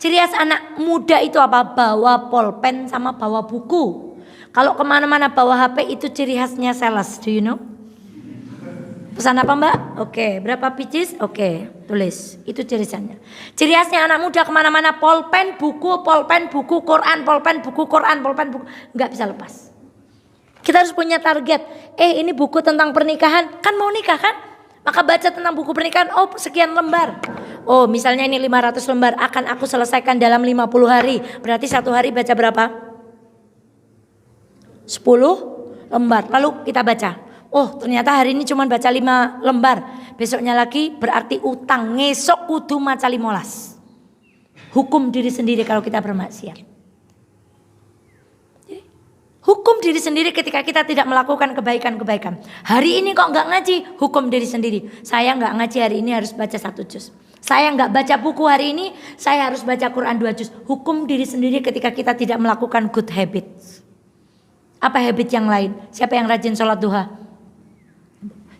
Ciri khas anak muda itu apa? Bawa pulpen sama bawa buku. Kalau kemana-mana bawa HP itu ciri khasnya sales. Do you know? Pesan apa Mbak? Oke. Berapa pieces? Oke. Tulis. Itu ciri khasnya. Ciri khasnya anak muda kemana-mana pulpen, buku, Quran, pulpen, buku, Quran, pulpen, buku. Nggak bisa lepas. Kita harus punya target. Ini buku tentang pernikahan. Kan mau nikah kan? Maka baca tentang buku pernikahan. Oh sekian lembar. Oh misalnya ini 500 lembar. Akan aku selesaikan dalam 50 hari. Berarti satu hari baca berapa? 10 lembar. Lalu kita baca. Oh ternyata hari ini cuma baca 5 lembar. Besoknya lagi berarti utang. Ngesok kudu maca 15. Hukum diri sendiri kalau kita bermaksiat. Hukum diri sendiri ketika kita tidak melakukan kebaikan-kebaikan. Hari ini kok nggak ngaji, hukum diri sendiri. Saya nggak ngaji hari ini harus baca 1 juz. Saya nggak baca buku hari ini, saya harus baca Quran 2 juz. Hukum diri sendiri ketika kita tidak melakukan good habits. Apa habit yang lain? Siapa yang rajin sholat duha?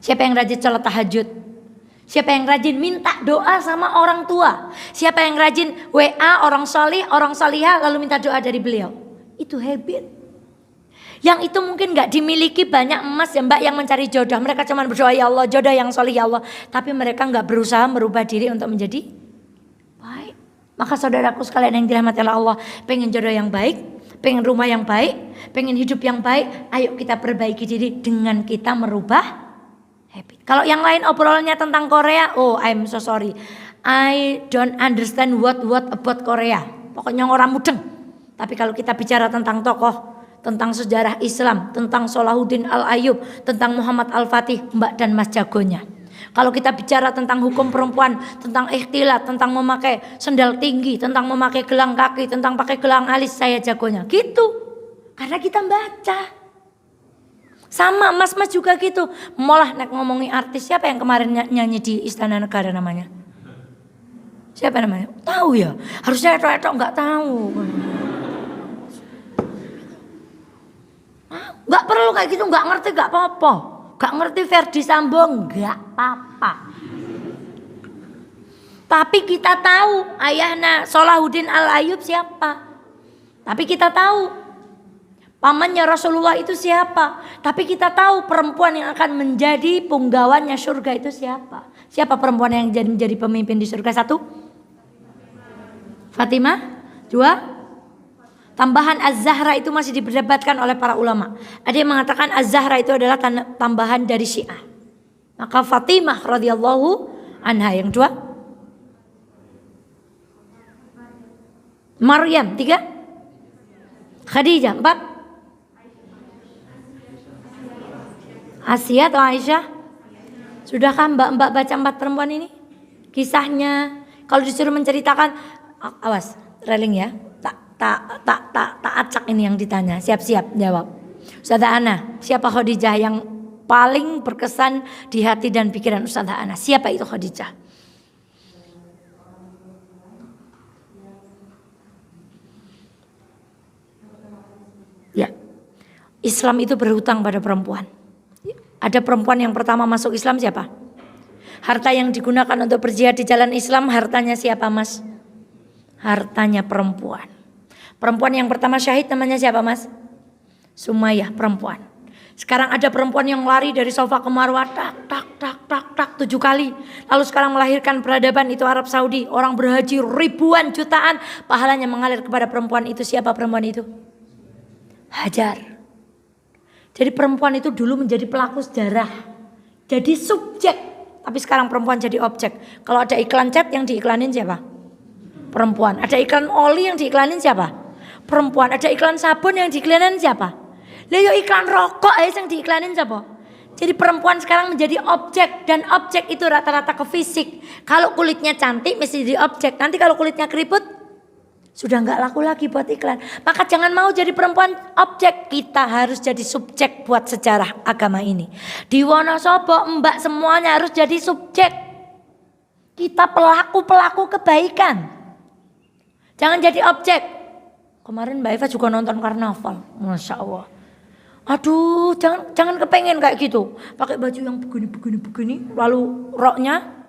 Siapa yang rajin sholat tahajud? Siapa yang rajin minta doa sama orang tua? Siapa yang rajin WA orang solih, orang solihah lalu minta doa dari beliau? Itu habit. Yang itu mungkin gak dimiliki banyak emas ya Mbak yang mencari jodoh. Mereka cuma berdoa ya Allah jodoh yang solih ya Allah. Tapi mereka gak berusaha merubah diri untuk menjadi baik. Maka saudaraku sekalian yang dirahmati Allah, pengen jodoh yang baik, pengen rumah yang baik, pengen hidup yang baik, ayo kita perbaiki diri dengan kita merubah habit. Kalau yang lain obrolannya tentang Korea, oh I'm so sorry, I don't understand what about Korea. Pokoknya orang mudeng. Tapi kalau kita bicara tentang tokoh tentang sejarah Islam, tentang Salahuddin Al-Ayyub, tentang Muhammad Al-Fatih, Mbak dan Mas jagonya. Kalau kita bicara tentang hukum perempuan, tentang ikhtilat, tentang memakai sendal tinggi, tentang memakai gelang kaki, tentang pakai gelang alis, saya jagonya. Gitu. Karena kita baca. Sama mas-mas juga gitu. Malah nek ngomongi artis, siapa yang kemarin nyanyi di Istana Negara namanya? Siapa namanya? Tahu ya? Harusnya itu enggak tahu. Enggak perlu kayak gitu, enggak ngerti enggak apa-apa. Enggak ngerti Ferdi Sambo enggak apa-apa. Tapi kita tahu ayahnya Salahuddin Al-Ayyub siapa. Tapi kita tahu pamannya Rasulullah itu siapa. Tapi kita tahu perempuan yang akan menjadi punggawannya surga itu siapa. Siapa perempuan yang menjadi pemimpin di surga? 1, Fatimah. 2, tambahan Az-Zahra itu masih diperdebatkan oleh para ulama. Ada yang mengatakan Az-Zahra itu adalah tambahan dari Syiah. Maka Fatimah radhiyallahu anha. Yang 2, Maryam. 3, Khadijah. 4, Asia atau Aisyah? Sudahkah mbak-mbak baca 4 perempuan ini? Kisahnya. Kalau disuruh menceritakan, awas, railing ya. Tak acak ini yang ditanya. Siap-siap jawab. Ustazah Ana, siapa Khadijah yang paling berkesan di hati dan pikiran Ustazah Ana? Siapa itu Khadijah? Ya. Islam itu berhutang pada perempuan. Ada perempuan yang pertama masuk Islam siapa? Harta yang digunakan untuk berjihad di jalan Islam, hartanya siapa mas? Hartanya perempuan. Perempuan yang pertama syahid namanya siapa mas? Sumayyah, perempuan. Sekarang ada perempuan yang lari dari Safa ke Marwah, tak 7 kali. Lalu sekarang melahirkan peradaban, itu Arab Saudi. Orang berhaji ribuan jutaan, pahalanya mengalir kepada perempuan itu. Siapa perempuan itu? Hajar. Jadi perempuan itu dulu menjadi pelaku sejarah, jadi subjek. Tapi sekarang perempuan jadi objek. Kalau ada iklan cat yang diiklanin siapa? Perempuan. Ada iklan oli yang diiklanin siapa? Perempuan. Ada iklan sabun yang diiklanin siapa? Lah iklan rokok yang diiklanin siapa? Jadi perempuan sekarang menjadi objek. Dan objek itu rata-rata ke fisik. Kalau kulitnya cantik mesti jadi objek. Nanti kalau kulitnya keriput sudah nggak laku lagi buat iklan. Maka jangan mau jadi perempuan objek. Kita harus jadi subjek buat sejarah agama ini. Di Wonosobo mbak semuanya harus jadi subjek. Kita pelaku kebaikan. Jangan jadi objek. Kemarin Mbak Eva juga nonton karnaval. Masya Allah. Aduh jangan kepengen kayak gitu. Pakai baju yang begini. Lalu roknya.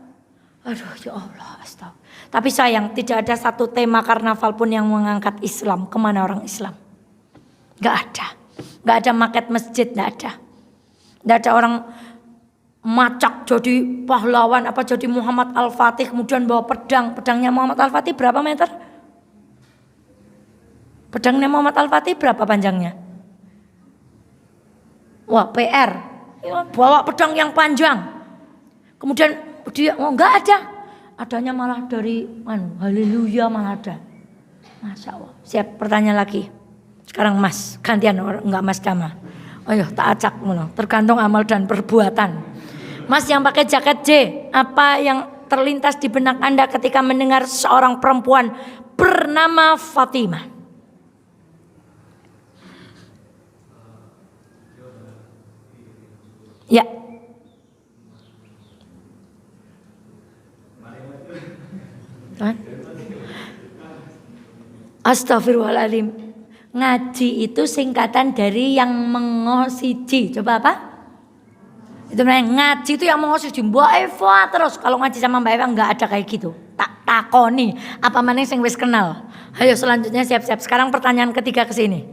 Aduh ya Allah astagfirullah. Tapi sayang tidak ada satu tema karnaval pun yang mengangkat Islam. Kemana orang Islam? Gak ada. Gak ada maket masjid, gak ada. Gak ada orang macak jadi pahlawan apa jadi Muhammad Al-Fatih kemudian bawa pedang. Pedangnya Muhammad Al-Fatih berapa meter? Pedangnya Muhammad Al-Fatih berapa panjangnya? Wah PR. Bawa pedang yang panjang. Kemudian dia gak ada. Adanya malah dari haleluya malah ada. Masya Allah. Siap pertanyaan lagi. Sekarang mas gantian enggak mas Dama. Ayo tak acak tergantung amal dan perbuatan. Mas yang pakai jaket J, apa yang terlintas di benak Anda ketika mendengar seorang perempuan bernama Fatimah? Ya. Astagfirullahaladzim. Ngaji itu singkatan dari yang mengosiji. Coba apa? Itu namanya ngaji itu yang mengosiji. Mbak Eva terus. Kalau ngaji sama Mbak Eva enggak ada kayak gitu. Tak takoni. Apa maneh sing wis kenal. Ayo selanjutnya siap-siap. Sekarang pertanyaan ketiga ke sini.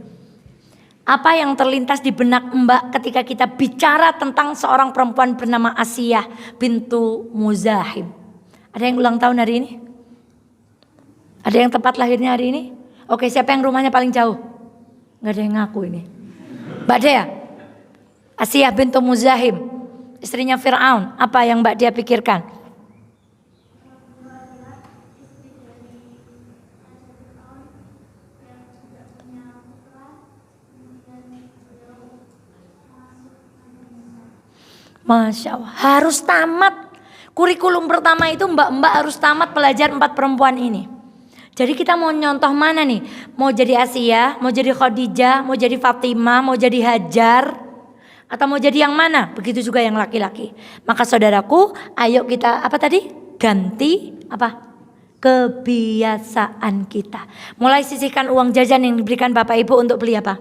Apa yang terlintas di benak Mbak ketika kita bicara tentang seorang perempuan bernama Asiyah bintu Muzahim? Ada yang ulang tahun hari ini? Ada yang tempat lahirnya hari ini? Oke, siapa yang rumahnya paling jauh? Gak ada yang ngaku ini. Mbak Dea, Asiyah bintu Muzahim, istrinya Fir'aun. Apa yang Mbak Dea pikirkan? Masya Allah, harus tamat. Kurikulum pertama itu mbak-mbak harus tamat pelajar 4 perempuan ini. Jadi kita mau nyontoh mana nih? Mau jadi Asia, mau jadi Khadijah, mau jadi Fatimah, mau jadi Hajar, atau mau jadi yang mana? Begitu juga yang laki-laki. Maka saudaraku, ayo kita apa tadi? Ganti apa? Kebiasaan kita. Mulai sisihkan uang jajan yang diberikan Bapak Ibu untuk beli apa?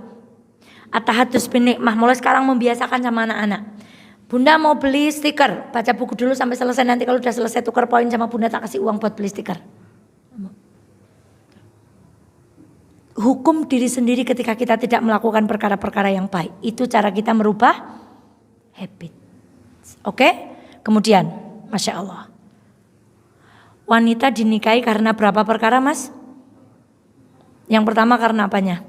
At-tahaddus bin nikmah. Mulai sekarang membiasakan sama anak-anak. Bunda mau beli stiker, baca buku dulu sampai selesai, nanti kalau udah selesai tukar poin sama bunda tak kasih uang buat beli stiker. Hukum diri sendiri ketika kita tidak melakukan perkara-perkara yang baik. Itu cara kita merubah habit. Oke? Kemudian, Masya Allah. Wanita dinikahi karena berapa perkara, Mas? Yang pertama karena apanya?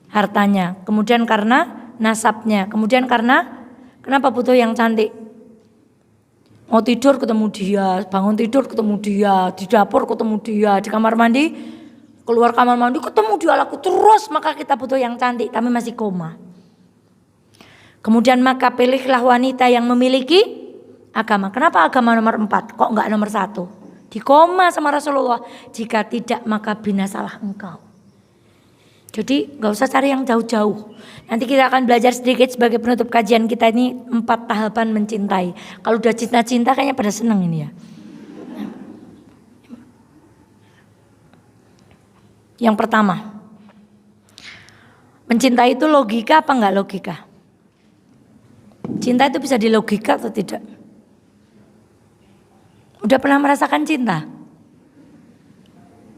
Hartanya. Kemudian karena nasabnya. Kemudian karena kenapa butuh yang cantik? Mau tidur ketemu dia, bangun tidur ketemu dia, di dapur ketemu dia, di kamar mandi, keluar kamar mandi ketemu dia lagi terus, maka kita butuh yang cantik, tapi masih koma. Kemudian maka pilihlah wanita yang memiliki agama. Kenapa agama nomor 4? Kok enggak nomor 1? Di koma sama Rasulullah. Jika tidak maka binasalah engkau. Jadi gak usah cari yang jauh-jauh. Nanti kita akan belajar sedikit sebagai penutup kajian kita ini 4 tahapan mencintai. Kalau udah cinta-cinta kayaknya pada seneng ini ya. Yang pertama, mencintai itu logika apa enggak logika? Cinta itu bisa dilogika atau tidak? Udah pernah merasakan cinta?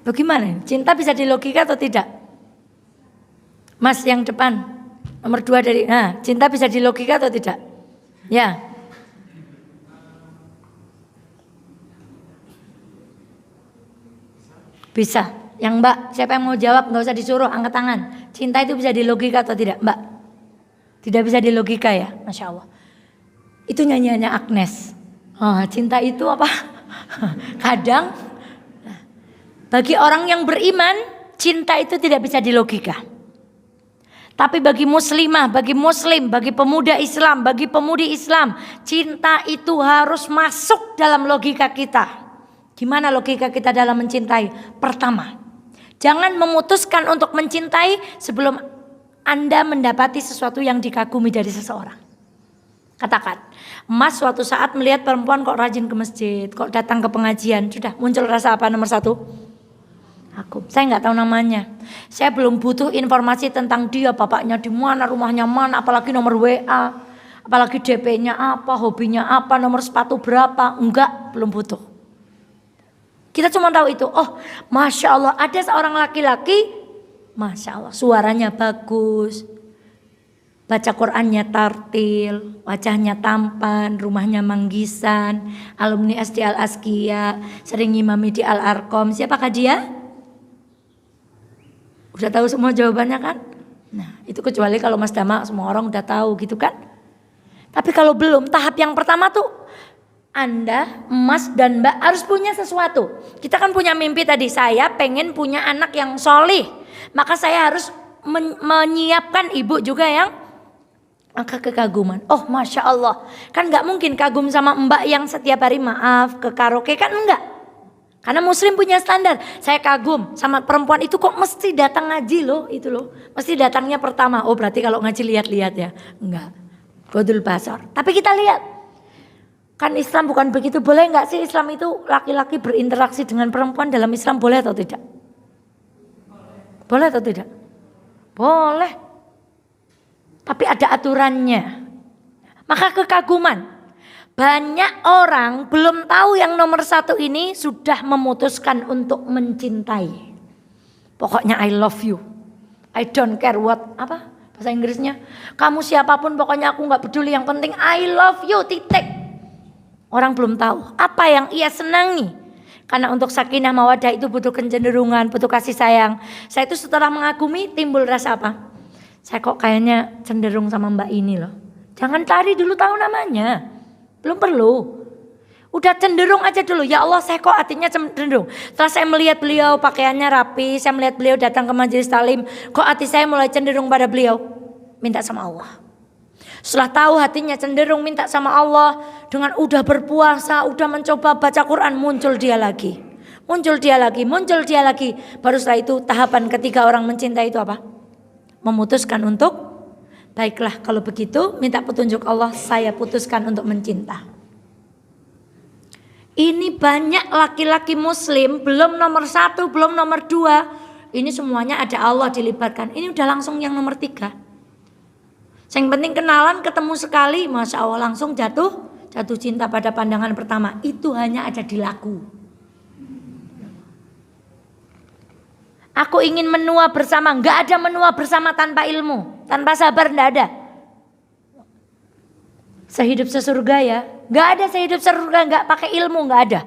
Bagaimana? Cinta bisa dilogika atau tidak? Mas yang depan, nomor 2 dari, cinta bisa dilogika atau tidak? Ya. Bisa. Yang Mbak, siapa yang mau jawab gak usah disuruh, angkat tangan. Cinta itu bisa dilogika atau tidak, Mbak? Tidak bisa dilogika ya, Masya Allah. Itu nyanyiannya Agnes. Cinta itu apa? Kadang, bagi orang yang beriman, cinta itu tidak bisa dilogika. Tapi bagi muslimah, bagi muslim, bagi pemuda Islam, bagi pemudi Islam, cinta itu harus masuk dalam logika kita. Gimana logika kita dalam mencintai? Pertama, jangan memutuskan untuk mencintai sebelum Anda mendapati sesuatu yang dikagumi dari seseorang. Katakan, Mas suatu saat melihat perempuan kok rajin ke masjid, kok datang ke pengajian, sudah muncul rasa apa nomor 1? Aku, saya nggak tahu namanya. Saya belum butuh informasi tentang dia, bapaknya di mana, rumahnya mana, apalagi nomor WA, apalagi DP-nya apa, hobinya apa, nomor sepatu berapa. Enggak, belum butuh. Kita cuma tahu itu. Oh, Masya Allah, ada seorang laki-laki, Masya Allah, suaranya bagus, baca Qur'annya tartil, wajahnya tampan, rumahnya manggisan, alumni SD Al-Azkiyah, sering ngimami di Al-Arqam. Siapakah dia? Udah tahu semua jawabannya kan? Nah, itu kecuali kalau Mas Dama semua orang udah tahu gitu kan? Tapi kalau belum, tahap yang pertama tuh Anda, Mas dan Mbak harus punya sesuatu. Kita kan punya mimpi tadi, saya pengen punya anak yang solih. Maka saya harus menyiapkan ibu juga yang kekaguman. Oh Masya Allah, kan gak mungkin kagum sama Mbak yang setiap hari maaf ke karaoke, kan enggak. Karena muslim punya standar. Saya kagum sama perempuan itu kok mesti datang ngaji loh, itu loh. Mesti datangnya pertama. Oh berarti kalau ngaji lihat-lihat ya. Enggak. Godul basar. Tapi kita lihat. Kan Islam bukan begitu. Boleh enggak sih Islam itu laki-laki berinteraksi dengan perempuan dalam Islam, boleh atau tidak? Boleh atau tidak? Boleh. Tapi ada aturannya. Maka kekaguman. Banyak orang belum tahu yang nomor 1 ini sudah memutuskan untuk mencintai. Pokoknya I love you. I don't care what, apa bahasa Inggrisnya. Kamu siapapun pokoknya aku gak peduli, yang penting I love you, titik. Orang belum tahu apa yang ia senangi. Karena untuk sakinah mawadah itu butuh kecenderungan, butuh kasih sayang. Saya itu setelah mengagumi timbul rasa apa? Saya kok kayaknya cenderung sama mbak ini loh. Jangan cari dulu tahu namanya. Belum perlu. Udah cenderung aja dulu. Ya Allah, saya kok hatinya cenderung. Setelah saya melihat beliau pakaiannya rapi, saya melihat beliau datang ke majelis talim, kok hati saya mulai cenderung pada beliau. Minta sama Allah. Setelah tahu hatinya cenderung minta sama Allah, dengan udah berpuasa, udah mencoba baca Quran, muncul dia lagi. Muncul dia lagi, muncul dia lagi. Baru setelah itu tahapan ketiga orang mencintai itu apa? Memutuskan untuk, baiklah kalau begitu minta petunjuk Allah, saya putuskan untuk mencinta. Ini banyak laki-laki muslim, belum nomor 1, belum nomor 2. Ini semuanya ada Allah dilibatkan. Ini udah langsung yang nomor 3. Yang penting kenalan, ketemu sekali, Masya Allah langsung jatuh cinta pada pandangan pertama. Itu hanya ada di laku. Aku ingin menua bersama, nggak ada menua bersama tanpa ilmu, tanpa sabar, nggak ada. Sehidup sesurga ya, nggak ada sehidup sesurga nggak pakai ilmu, nggak ada.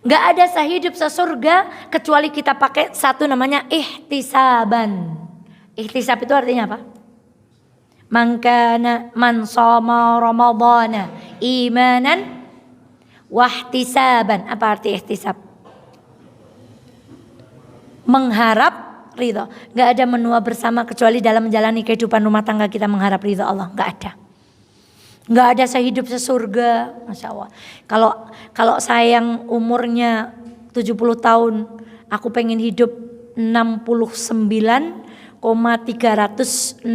Nggak ada sehidup sesurga kecuali kita pakai satu namanya ihtisaban. Ihtisab itu artinya apa? Man shoma ramadhana imanan wahtisaban. Apa arti ihtisab? Mengharap ridho. Gak ada menua bersama kecuali dalam menjalani kehidupan rumah tangga kita mengharap ridho Allah. Gak ada. Gak ada sehidup sesurga. Masya Allah. Kalau saya yang umurnya 70 tahun, aku pengen hidup 69,360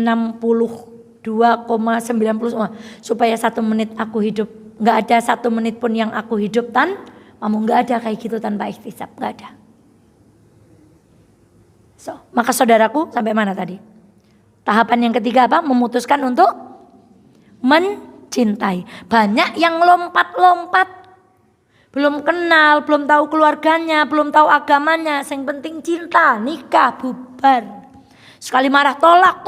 supaya 1 menit aku hidup. Gak ada 1 menit pun yang aku hidup gak ada kayak gitu tanpa ihtisab. Gak ada. Maka saudaraku sampai mana tadi? Tahapan yang ketiga apa? Memutuskan untuk mencintai. Banyak yang lompat-lompat, belum kenal, belum tahu keluarganya, belum tahu agamanya. Yang penting cinta, nikah, bubar. Sekali marah tolak.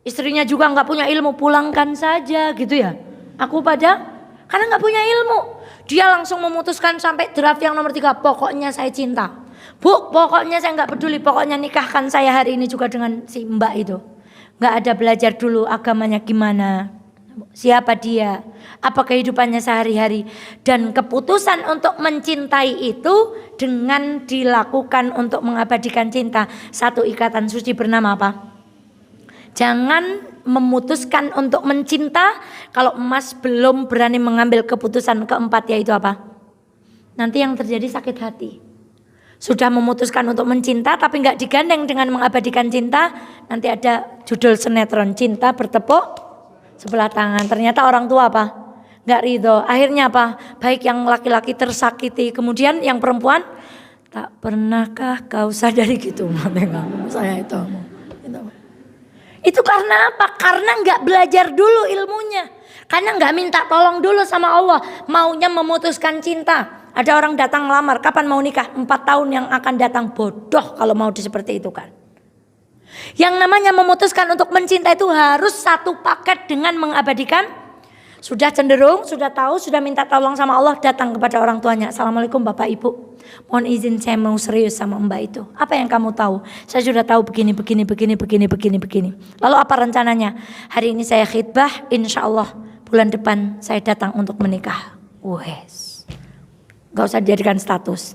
Istrinya juga nggak punya ilmu, pulangkan saja gitu ya. Karena nggak punya ilmu, dia langsung memutuskan sampai draft yang nomor 3. Pokoknya saya cinta. Bu, pokoknya saya nggak peduli, pokoknya nikahkan saya hari ini juga dengan si mbak itu. Nggak ada belajar dulu agamanya gimana, siapa dia, apa kehidupannya sehari-hari. Dan keputusan untuk mencintai itu dengan dilakukan untuk mengabadikan cinta. Satu ikatan suci bernama apa? Jangan memutuskan untuk mencinta kalau emas belum berani mengambil keputusan keempat, yaitu apa? Nanti yang terjadi sakit hati. Sudah memutuskan untuk mencinta tapi nggak digandeng dengan mengabadikan cinta, nanti ada judul sinetron cinta bertepuk sebelah tangan. Ternyata orang tua apa? Nggak ridho. Akhirnya apa? Baik yang laki-laki tersakiti, kemudian yang perempuan, tak pernahkah kau sadari gitu? Saya itu. Itu karena apa? Karena nggak belajar dulu ilmunya. Karena nggak minta tolong dulu sama Allah. Maunya memutuskan cinta. Ada orang datang ngelamar, kapan mau nikah? 4 tahun yang akan datang. Bodoh kalau mau seperti itu kan. Yang namanya memutuskan untuk mencinta itu harus satu paket dengan mengabadikan. Sudah cenderung, sudah tahu, sudah minta tolong sama Allah, datang kepada orang tuanya. Assalamualaikum Bapak Ibu, mohon izin saya mau serius sama mbak itu. Apa yang kamu tahu? Saya sudah tahu begini. Lalu apa rencananya? Hari ini saya khidbah, insya Allah bulan depan saya datang untuk menikah. Wes. Gak usah dijadikan status.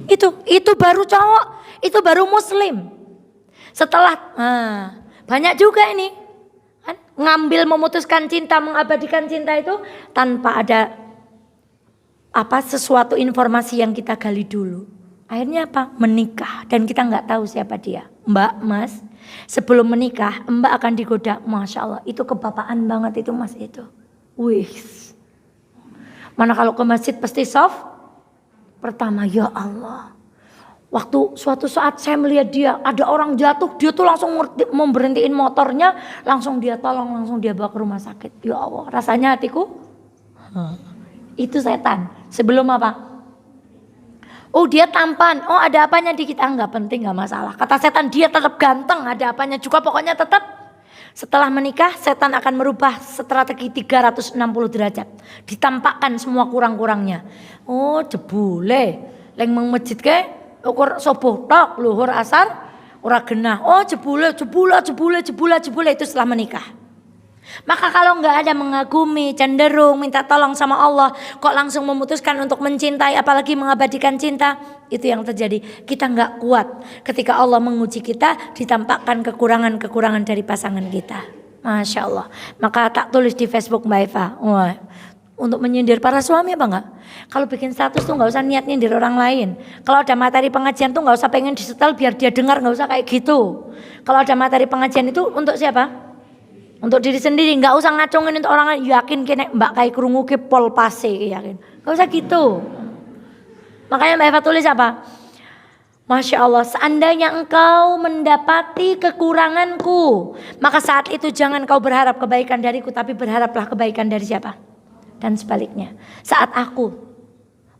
Itu baru cowok, itu baru muslim. Setelah banyak juga ini kan, ngambil memutuskan cinta, mengabadikan cinta itu tanpa ada sesuatu informasi yang kita gali dulu. Akhirnya apa? Menikah dan kita nggak tahu siapa dia. Mbak, Mas, sebelum menikah Mbak akan digoda. Masya Allah, itu kebapaan banget itu Mas itu. Wih. Mana kalau ke masjid pasti soft pertama, ya Allah. Waktu suatu saat saya melihat dia, ada orang jatuh, dia tuh langsung memberhentiin motornya, langsung dia tolong, langsung dia bawa ke rumah sakit. Ya Allah, rasanya hatiku, itu setan. Sebelum apa? Oh dia tampan, oh ada apanya dikit, nggak penting, nggak masalah. Kata setan dia tetap ganteng, ada apanya juga, pokoknya tetap. Setelah menikah, setan akan merubah strategi 360 derajat. Ditampakkan semua kurang-kurangnya. Oh jebule, leng masjid ke, ukur sobuh tok, luhur asar, ora genah. Oh jebule itu setelah menikah. Maka kalau nggak ada mengagumi, cenderung minta tolong sama Allah, kok langsung memutuskan untuk mencintai, apalagi mengabadikan cinta, itu yang terjadi. Kita nggak kuat ketika Allah menguji kita, ditampakkan kekurangan-kekurangan dari pasangan kita. Masya Allah. Maka tak tulis di Facebook Mbak Eva, wah, untuk menyindir para suami apa enggak? Kalau bikin status tuh nggak usah niat nyindir orang lain. Kalau ada materi pengajian tuh nggak usah pengen disetel biar dia dengar, nggak usah kayak gitu. Kalau ada materi pengajian itu untuk siapa? Untuk diri sendiri, nggak usah ngacungin untuk orang lain. Yakin kene mbak kayak kerungu ke pol pase, yakin? Nggak usah gitu. Makanya Mbak Eva tulis apa? Masya Allah, seandainya engkau mendapati kekuranganku, maka saat itu jangan kau berharap kebaikan dariku, tapi berharaplah kebaikan dari siapa? Dan sebaliknya, saat aku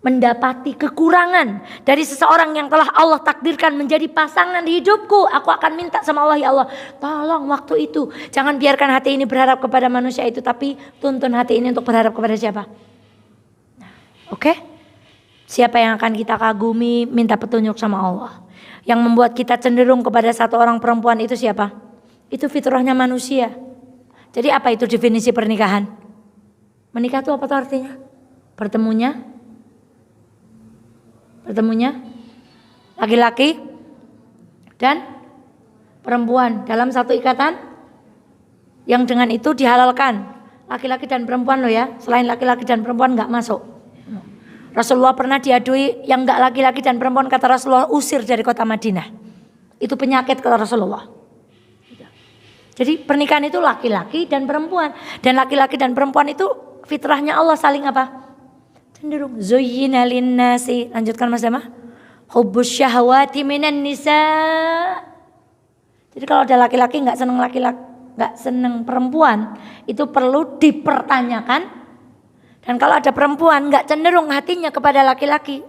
mendapati kekurangan dari seseorang yang telah Allah takdirkan menjadi pasangan hidupku, aku akan minta sama Allah, ya Allah, tolong waktu itu jangan biarkan hati ini berharap kepada manusia itu, tapi tuntun hati ini untuk berharap kepada siapa? Oke? Siapa yang akan kita kagumi, minta petunjuk sama Allah. Yang membuat kita cenderung kepada satu orang perempuan itu siapa? Itu fitrahnya manusia. Jadi apa itu definisi pernikahan? Menikah itu apa tuh artinya? Bertemunya laki-laki dan perempuan dalam satu ikatan yang dengan itu dihalalkan. Laki-laki dan perempuan loh ya, selain laki-laki dan perempuan nggak masuk. Rasulullah pernah diadui yang nggak laki-laki dan perempuan, kata Rasulullah usir dari kota Madinah. Itu penyakit kata Rasulullah. Jadi pernikahan itu laki-laki dan perempuan, dan laki-laki dan perempuan itu fitrahnya Allah saling apa? Cenderung. Zuyyina linnasi, lanjutkan Mas Dama. Hubbus syahwati minan nisa. Jadi kalau ada laki-laki nggak seneng laki-laki, nggak seneng perempuan, itu perlu dipertanyakan. Dan kalau ada perempuan nggak cenderung hatinya kepada laki-laki,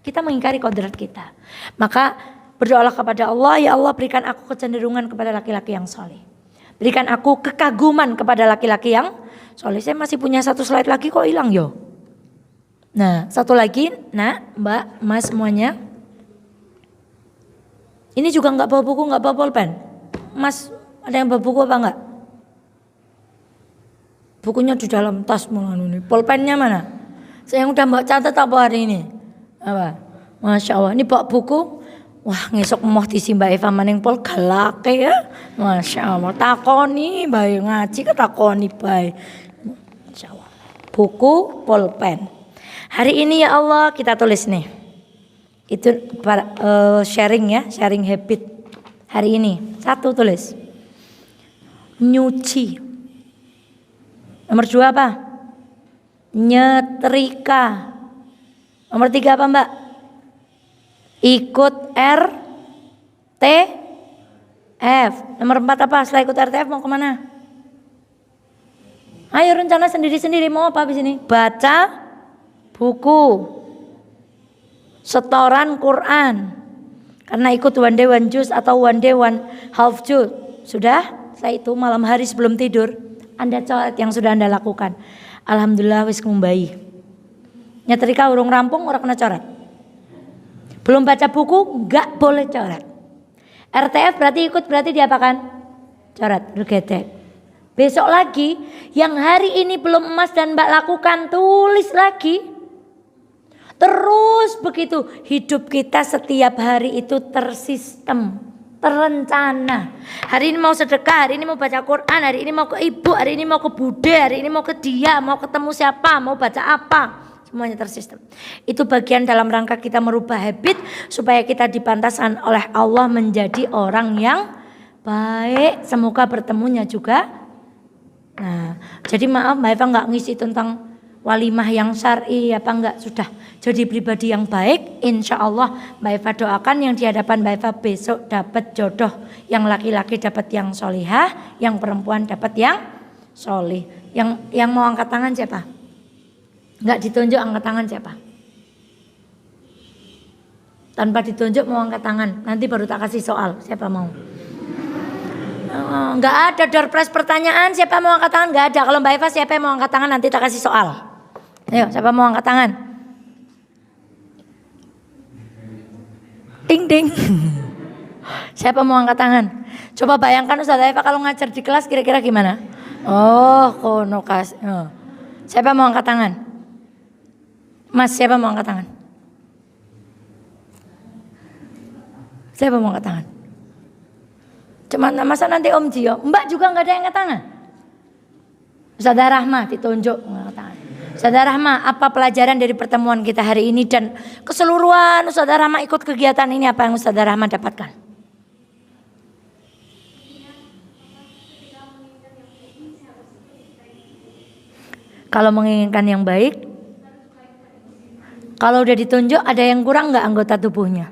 kita mengingkari kodrat kita. Maka berdoalah kepada Allah, ya Allah berikan aku kecenderungan kepada laki-laki yang soleh. Berikan aku kekaguman kepada laki-laki yang soleh. Saya masih punya satu slide lagi kok hilang yo. Nah satu lagi, nak, mbak, mas semuanya. Ini juga nggak bawa buku, nggak bawa pulpen. Mas ada yang bawa buku apa enggak? Bukunya di dalam tas malah nih. Pulpennya mana? Saya yang udah mbak catat apa hari ini? Apa? Masya Allah. Ini bawa buku. Wah ngesok mau disi Mbak Eva maning pol galak ya. Masya Allah. Takoni bayi ngaji ketakoni bayi. Masya Allah. Buku pulpen. Hari ini ya Allah kita tulis nih. Itu sharing ya, sharing habit. Hari ini satu tulis. Nyuci. Nomor 2 apa? Nyetrika. Nomor 3 apa Mbak? Ikut RTF. Nomor 4 apa? Setelah ikut RTF mau kemana? Ayo rencana sendiri-sendiri, mau apa habis ini? Baca buku, setoran Quran. Karena ikut one day one juz atau one day one half juz. Sudah? Setelah itu malam hari sebelum tidur Anda coret yang sudah Anda lakukan. Alhamdulillah wis ngumbai. Nyetrika urung rampung ora kena coret. Belum baca buku enggak boleh coret. RTF berarti ikut, berarti diapakan? Coret, regedek. Besok lagi yang hari ini belum Emas dan Mbak lakukan, tulis lagi. Terus begitu hidup kita setiap hari itu tersistem, terencana. Hari ini mau sedekah, hari ini mau baca Quran, hari ini mau ke ibu, hari ini mau ke bude, hari ini mau ke dia, mau ketemu siapa, mau baca apa. Semuanya tersistem. Itu bagian dalam rangka kita merubah habit supaya kita dipantaskan oleh Allah menjadi orang yang baik. Semoga bertemunya juga. Nah, jadi maaf Mbak Eva nggak ngisi tentang walimah yang syar'i apa enggak, sudah jadi pribadi yang baik. Insya Allah Mbak Eva doakan yang di hadapan Mbak Eva besok dapat jodoh, yang laki-laki dapat yang solihah, yang perempuan dapat yang solih. Yang mau angkat tangan siapa? Enggak ditunjuk angkat tangan siapa? Tanpa ditunjuk mau angkat tangan, nanti baru tak kasih soal. Siapa mau? Enggak ada door prize pertanyaan siapa mau angkat tangan, enggak ada. Kalau Mbak Eva siapa yang mau angkat tangan nanti tak kasih soal. Ayo, siapa mau angkat tangan? Ding ding. Siapa mau angkat tangan? Coba bayangkan Ustazah Eva kalau ngajar di kelas kira-kira gimana? Oh, kono kas. Oh. Siapa mau angkat tangan? Mas, siapa mau angkat tangan? Siapa mau angkat tangan? Cuma masa nanti Om Jio, Mbak juga nggak ada yang angkat tangan. Ustazah Rahma ditunjuk angkat tangan. Ustazah Rahma, apa pelajaran dari pertemuan kita hari ini dan keseluruhan Ustazah Rahma ikut kegiatan ini, apa yang Ustazah Rahma dapatkan? Kalau menginginkan yang baik, kalau udah ditunjuk ada yang kurang nggak anggota tubuhnya?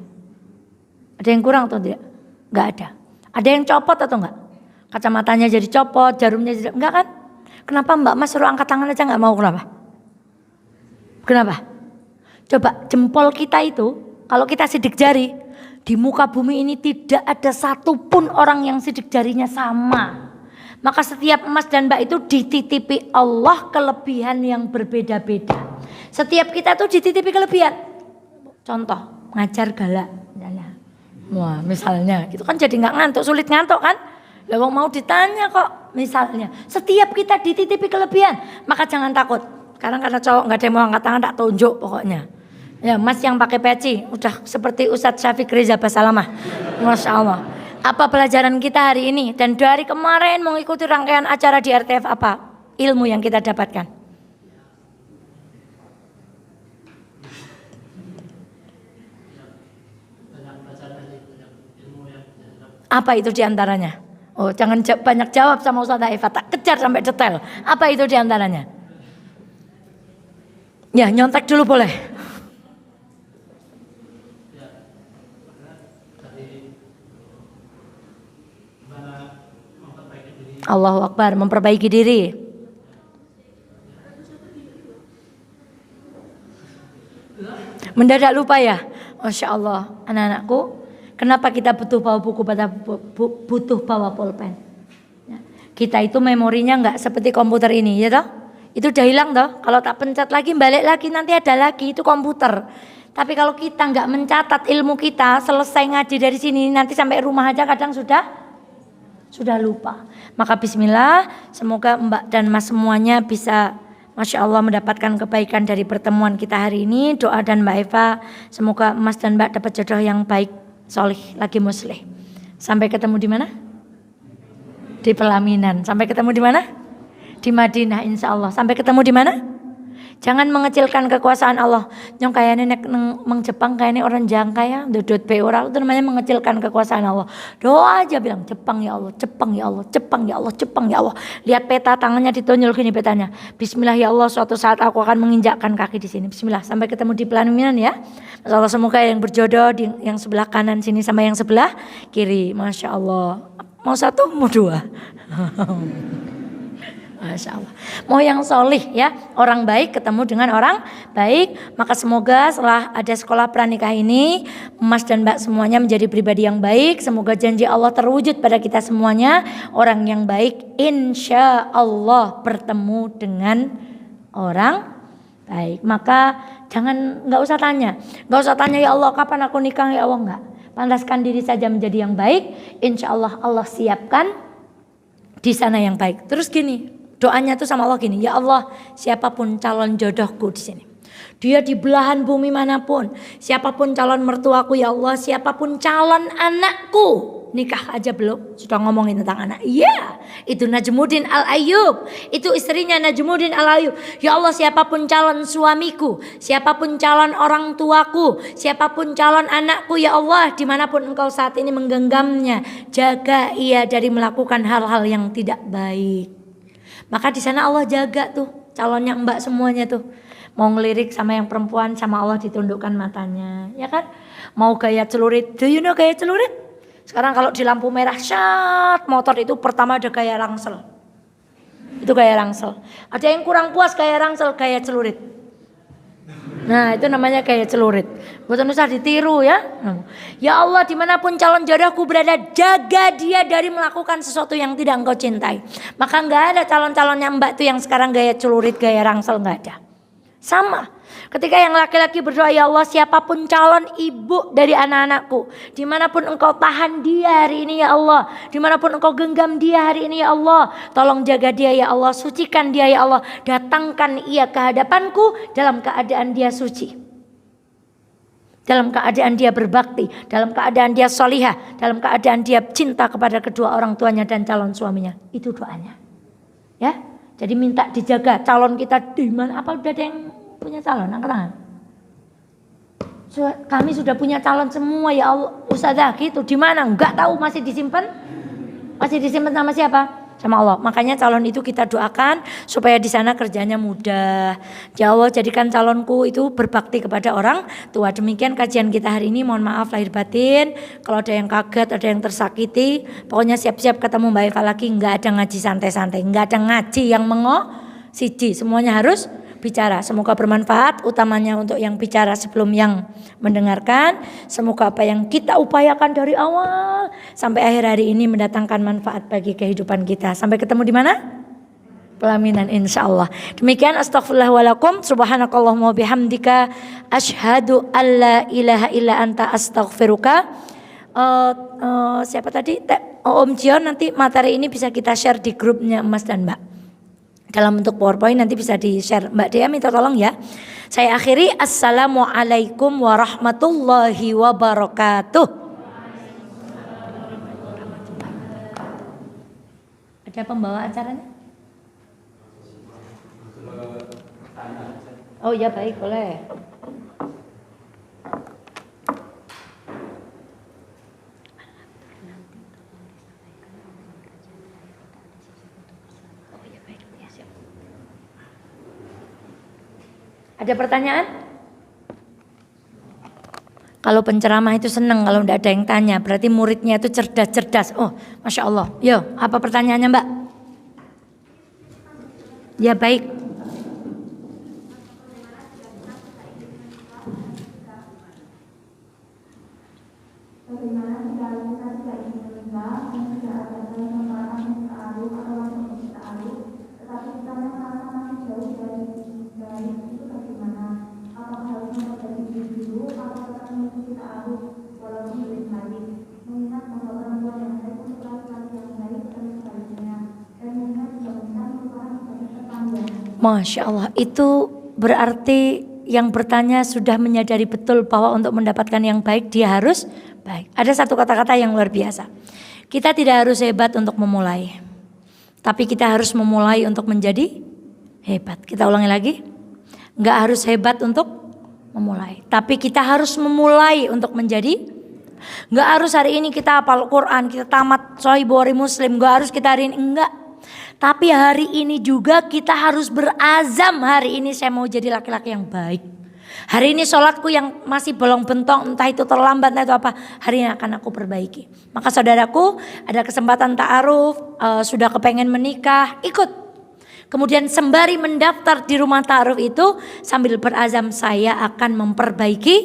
Ada yang kurang atau tidak? Nggak ada. Ada yang copot atau enggak? Kacamatanya jadi copot, jarumnya jadi enggak kan? Kenapa Mbak Mas suruh angkat tangan aja nggak mau, kenapa? Kenapa? Coba jempol kita itu, kalau kita sidik jari, di muka bumi ini tidak ada satupun orang yang sidik jarinya sama. Maka setiap emas dan mbak itu dititipi Allah kelebihan yang berbeda-beda. Setiap kita tuh dititipi kelebihan. Contoh, ngajar galak. Wah, misalnya gitu kan jadi nggak ngantuk, sulit ngantuk kan? Lah wong mau ditanya kok misalnya. Setiap kita dititipi kelebihan, maka jangan takut. Karena cowok nggak ada yang mau angkat tangan, tak tunjuk pokoknya. Ya, Mas yang pakai peci udah seperti Ustadz Syafiq Reza Basalamah. Masya Allah. Apa pelajaran kita hari ini dan dari kemarin mengikuti rangkaian acara di RTF, apa ilmu yang kita dapatkan? Apa itu diantaranya? Oh, jangan banyak jawab sama Ustazah Eva, tak kejar sampai detail. Apa itu diantaranya? Ya, nyontek dulu boleh. Allahu Akbar, memperbaiki diri. Mendadak lupa ya? Masya Allah, anak-anakku, kenapa kita butuh bawa buku, butuh bawa pulpen? Kita itu memorinya nggak seperti komputer ini, ya toh? Itu udah hilang toh? Kalau tak pencet lagi, balik lagi, nanti ada lagi, itu komputer. Tapi kalau kita nggak mencatat ilmu kita, selesai ngaji dari sini, nanti sampai rumah aja kadang sudah lupa. Maka bismillah, semoga Mbak dan Mas semuanya bisa Masya Allah mendapatkan kebaikan dari pertemuan kita hari ini. Doa dan Mbak Eva, semoga Mas dan Mbak dapat jodoh yang baik, solih, lagi muslih. Sampai ketemu di mana? Di pelaminan. Sampai ketemu di mana? Di Madinah insya Allah. Sampai ketemu di mana? Jangan mengecilkan kekuasaan Allah. Nyong kayaknya nek nang Jepang kayaknya orang jangka ya, dudut be orang itu namanya mengecilkan kekuasaan Allah. Doa aja bilang Jepang ya Allah, Jepang ya Allah, Jepang ya Allah, Jepang ya Allah. Lihat peta, tangannya ditunjuk gini petanya. Bismillah ya Allah, suatu saat aku akan menginjakkan kaki di sini. Bismillah, sampai ketemu di pelaminan ya. Masya Allah, semoga yang berjodoh di yang sebelah kanan sini sama yang sebelah kiri. Masya Allah. Mau satu, mau dua. Masya Allah. Mau yang solih ya, orang baik ketemu dengan orang baik. Maka semoga setelah ada sekolah pranikah ini, Mas dan Mbak semuanya menjadi pribadi yang baik. Semoga janji Allah terwujud pada kita semuanya. Orang yang baik insya Allah bertemu dengan orang baik. Maka nggak usah tanya ya Allah kapan aku nikah ya Allah, enggak. Pantaskan diri saja menjadi yang baik. Insya Allah Allah siapkan di sana yang baik. Terus gini. Doanya tuh sama Allah gini, ya Allah siapapun calon jodohku di sini, dia di belahan bumi manapun, siapapun calon mertuaku ya Allah, siapapun calon anakku, nikah aja belum, sudah ngomongin tentang anak, iya itu Najmuddin Al-Ayyub, itu istrinya Najmuddin Al-Ayyub, ya Allah siapapun calon suamiku, siapapun calon orang tuaku, siapapun calon anakku ya Allah, dimanapun engkau saat ini menggenggamnya, jaga ia dari melakukan hal-hal yang tidak baik. Maka di sana Allah jaga tuh calonnya Mbak semuanya tuh. Mau ngelirik sama yang perempuan sama Allah ditundukkan matanya, ya kan? Mau gaya celurit, do you know gaya celurit? Sekarang kalau di lampu merah syat motor itu pertama ada gaya rangsel. Itu gaya rangsel. Ada yang kurang puas gaya rangsel, gaya celurit. Nah itu namanya gaya celurit. Bukan usah ditiru ya. Ya Allah dimanapun calon jodohku berada, jaga dia dari melakukan sesuatu yang tidak engkau cintai. Maka nggak ada calon-calonnya Mbak tuh yang sekarang gaya celurit, gaya rangsel, nggak ada. Sama. Ketika yang laki-laki berdoa, ya Allah siapapun calon ibu dari anak-anakku, dimanapun engkau tahan dia hari ini ya Allah, dimanapun engkau genggam dia hari ini ya Allah, tolong jaga dia ya Allah, sucikan dia ya Allah, datangkan ia ke hadapanku dalam keadaan dia suci, dalam keadaan dia berbakti, dalam keadaan dia solihah, dalam keadaan dia cinta kepada kedua orang tuanya dan calon suaminya. Itu doanya ya. Jadi minta dijaga calon kita di mana. Apa udah ada yang punya calon? Angkat tangan. Kami sudah punya calon semua ya Allah. Ustazah gitu. Di mana? Enggak tahu, masih disimpan. Masih disimpan sama siapa? Sama Allah. Makanya calon itu kita doakan supaya di sana kerjanya mudah. Ya Allah, jadikan calonku itu berbakti kepada orang tua. Demikian kajian kita hari ini. Mohon maaf lahir batin. Kalau ada yang kaget, ada yang tersakiti, pokoknya siap-siap ketemu Mbak Eva lagi. Enggak ada ngaji santai-santai. Enggak ada ngaji yang siji. Semuanya harus bicara. Semoga bermanfaat, utamanya untuk yang bicara sebelum yang mendengarkan. Semoga apa yang kita upayakan dari awal sampai akhir hari ini mendatangkan manfaat bagi kehidupan kita. Sampai ketemu di mana? Pelaminan insyaallah. Demikian, astaghfirullah walakum, subhanakallahumma bihamdika, asyhadu alla ilaha illa anta astaghfiruka. Siapa tadi? Om Jion, nanti materi ini bisa kita share di grupnya Mas dan Mbak. Dalam bentuk PowerPoint nanti bisa di-share. Mbak Dea minta tolong ya. Saya akhiri. Assalamualaikum warahmatullahi wabarakatuh. Ada pembawa acaranya? Oh ya, baik, boleh. Ada pertanyaan? Kalau penceramah itu senang kalau tidak ada yang tanya, berarti muridnya itu cerdas-cerdas. Oh, Masya Allah. Yo, apa pertanyaannya Mbak? Ya baik. Masya Allah, itu berarti yang bertanya sudah menyadari betul bahwa untuk mendapatkan yang baik dia harus baik. Ada satu kata-kata yang luar biasa. Kita tidak harus hebat untuk memulai, tapi kita harus memulai untuk menjadi hebat. Kita ulangi lagi. Enggak harus hebat untuk memulai, tapi kita harus memulai untuk menjadi. Enggak harus hari ini kita hafal Quran, kita tamat Sahih Bukhari Muslim, enggak harus kita hari ini, enggak. Tapi hari ini juga kita harus berazam, hari ini saya mau jadi laki-laki yang baik. Hari ini sholatku yang masih bolong bentong, entah itu terlambat, entah itu apa, hari ini akan aku perbaiki. Maka saudaraku, ada kesempatan ta'aruf, sudah kepengen menikah, ikut. Kemudian sembari mendaftar di rumah ta'aruf itu, sambil berazam saya akan memperbaiki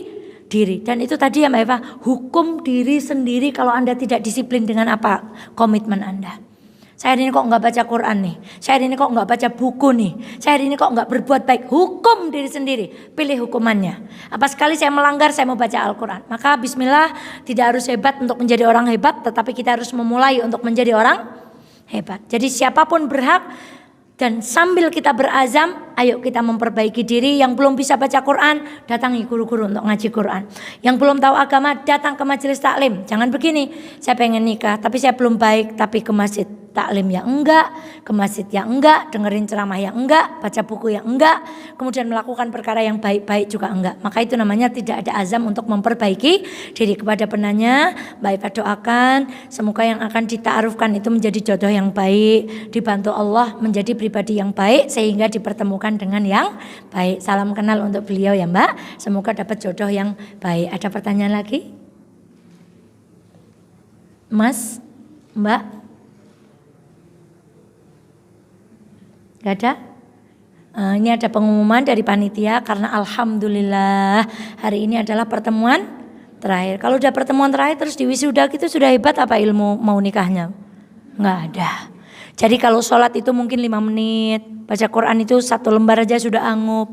diri. Dan itu tadi ya Mbak Eva, hukum diri sendiri kalau Anda tidak disiplin dengan apa komitmen Anda. Saya hari ini kok nggak baca Quran nih, saya hari ini kok nggak baca buku nih, saya hari ini kok nggak berbuat baik. Hukum diri sendiri, pilih hukumannya. Apa sekali saya melanggar, saya mau baca Al-Quran. Maka bismillah, tidak harus hebat untuk menjadi orang hebat, tetapi kita harus memulai untuk menjadi orang hebat. Jadi siapapun berhak. Dan sambil kita berazam, ayo kita memperbaiki diri. Yang belum bisa baca Quran, datangi guru-guru untuk ngaji Quran. Yang belum tahu agama, datang ke majelis taklim. Jangan begini, saya pengen nikah tapi saya belum baik, tapi ke masjid taklim ya enggak, ke masjid ya enggak, dengerin ceramah ya enggak, baca buku ya enggak, kemudian melakukan perkara yang baik-baik juga enggak. Maka itu namanya tidak ada azam untuk memperbaiki diri. Kepada penanya, Mbak Eva doakan semoga yang akan dita'arufkan itu menjadi jodoh yang baik, dibantu Allah menjadi pribadi yang baik sehingga dipertemukan dengan yang baik. Salam kenal untuk beliau ya Mbak. Semoga dapat jodoh yang baik. Ada pertanyaan lagi? Mas, Mbak? Gak ada? Ini ada pengumuman dari panitia karena alhamdulillah hari ini adalah pertemuan terakhir. Kalau udah pertemuan terakhir terus di wisuda gitu sudah hebat apa ilmu mau nikahnya? Nggak ada. Jadi kalau sholat itu mungkin 5 menit, baca Quran itu 1 lembar aja sudah angup.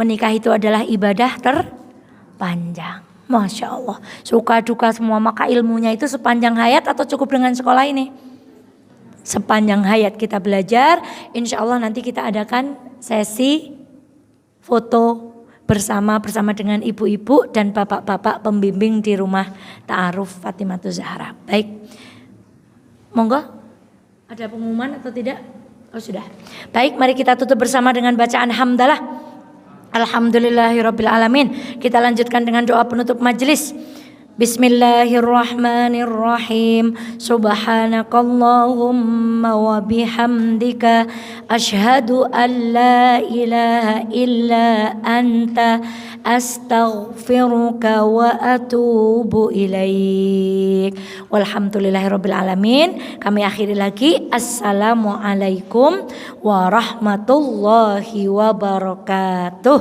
Menikah itu adalah ibadah terpanjang. Masya Allah, suka duka semua, maka ilmunya itu sepanjang hayat atau cukup dengan sekolah ini? Sepanjang hayat kita belajar. Insya Allah nanti kita adakan sesi foto bersama dengan ibu-ibu dan bapak-bapak pembimbing di rumah Ta'aruf Fatimatu Zahra. Baik, monggo, ada pengumuman atau tidak? Oh sudah. Baik, mari kita tutup bersama dengan bacaan hamdalah. Alhamdulillahirabbil alamin. Kita lanjutkan dengan doa penutup majelis. Bismillahirrahmanirrahim. Subhanakallahumma wa bihamdika asyhadu an la ilaha illa anta astaghfiruka wa atubu ilaik. Walhamdulillahirabbil alamin. Kami akhiri lagi. Assalamualaikum warahmatullahi wabarakatuh.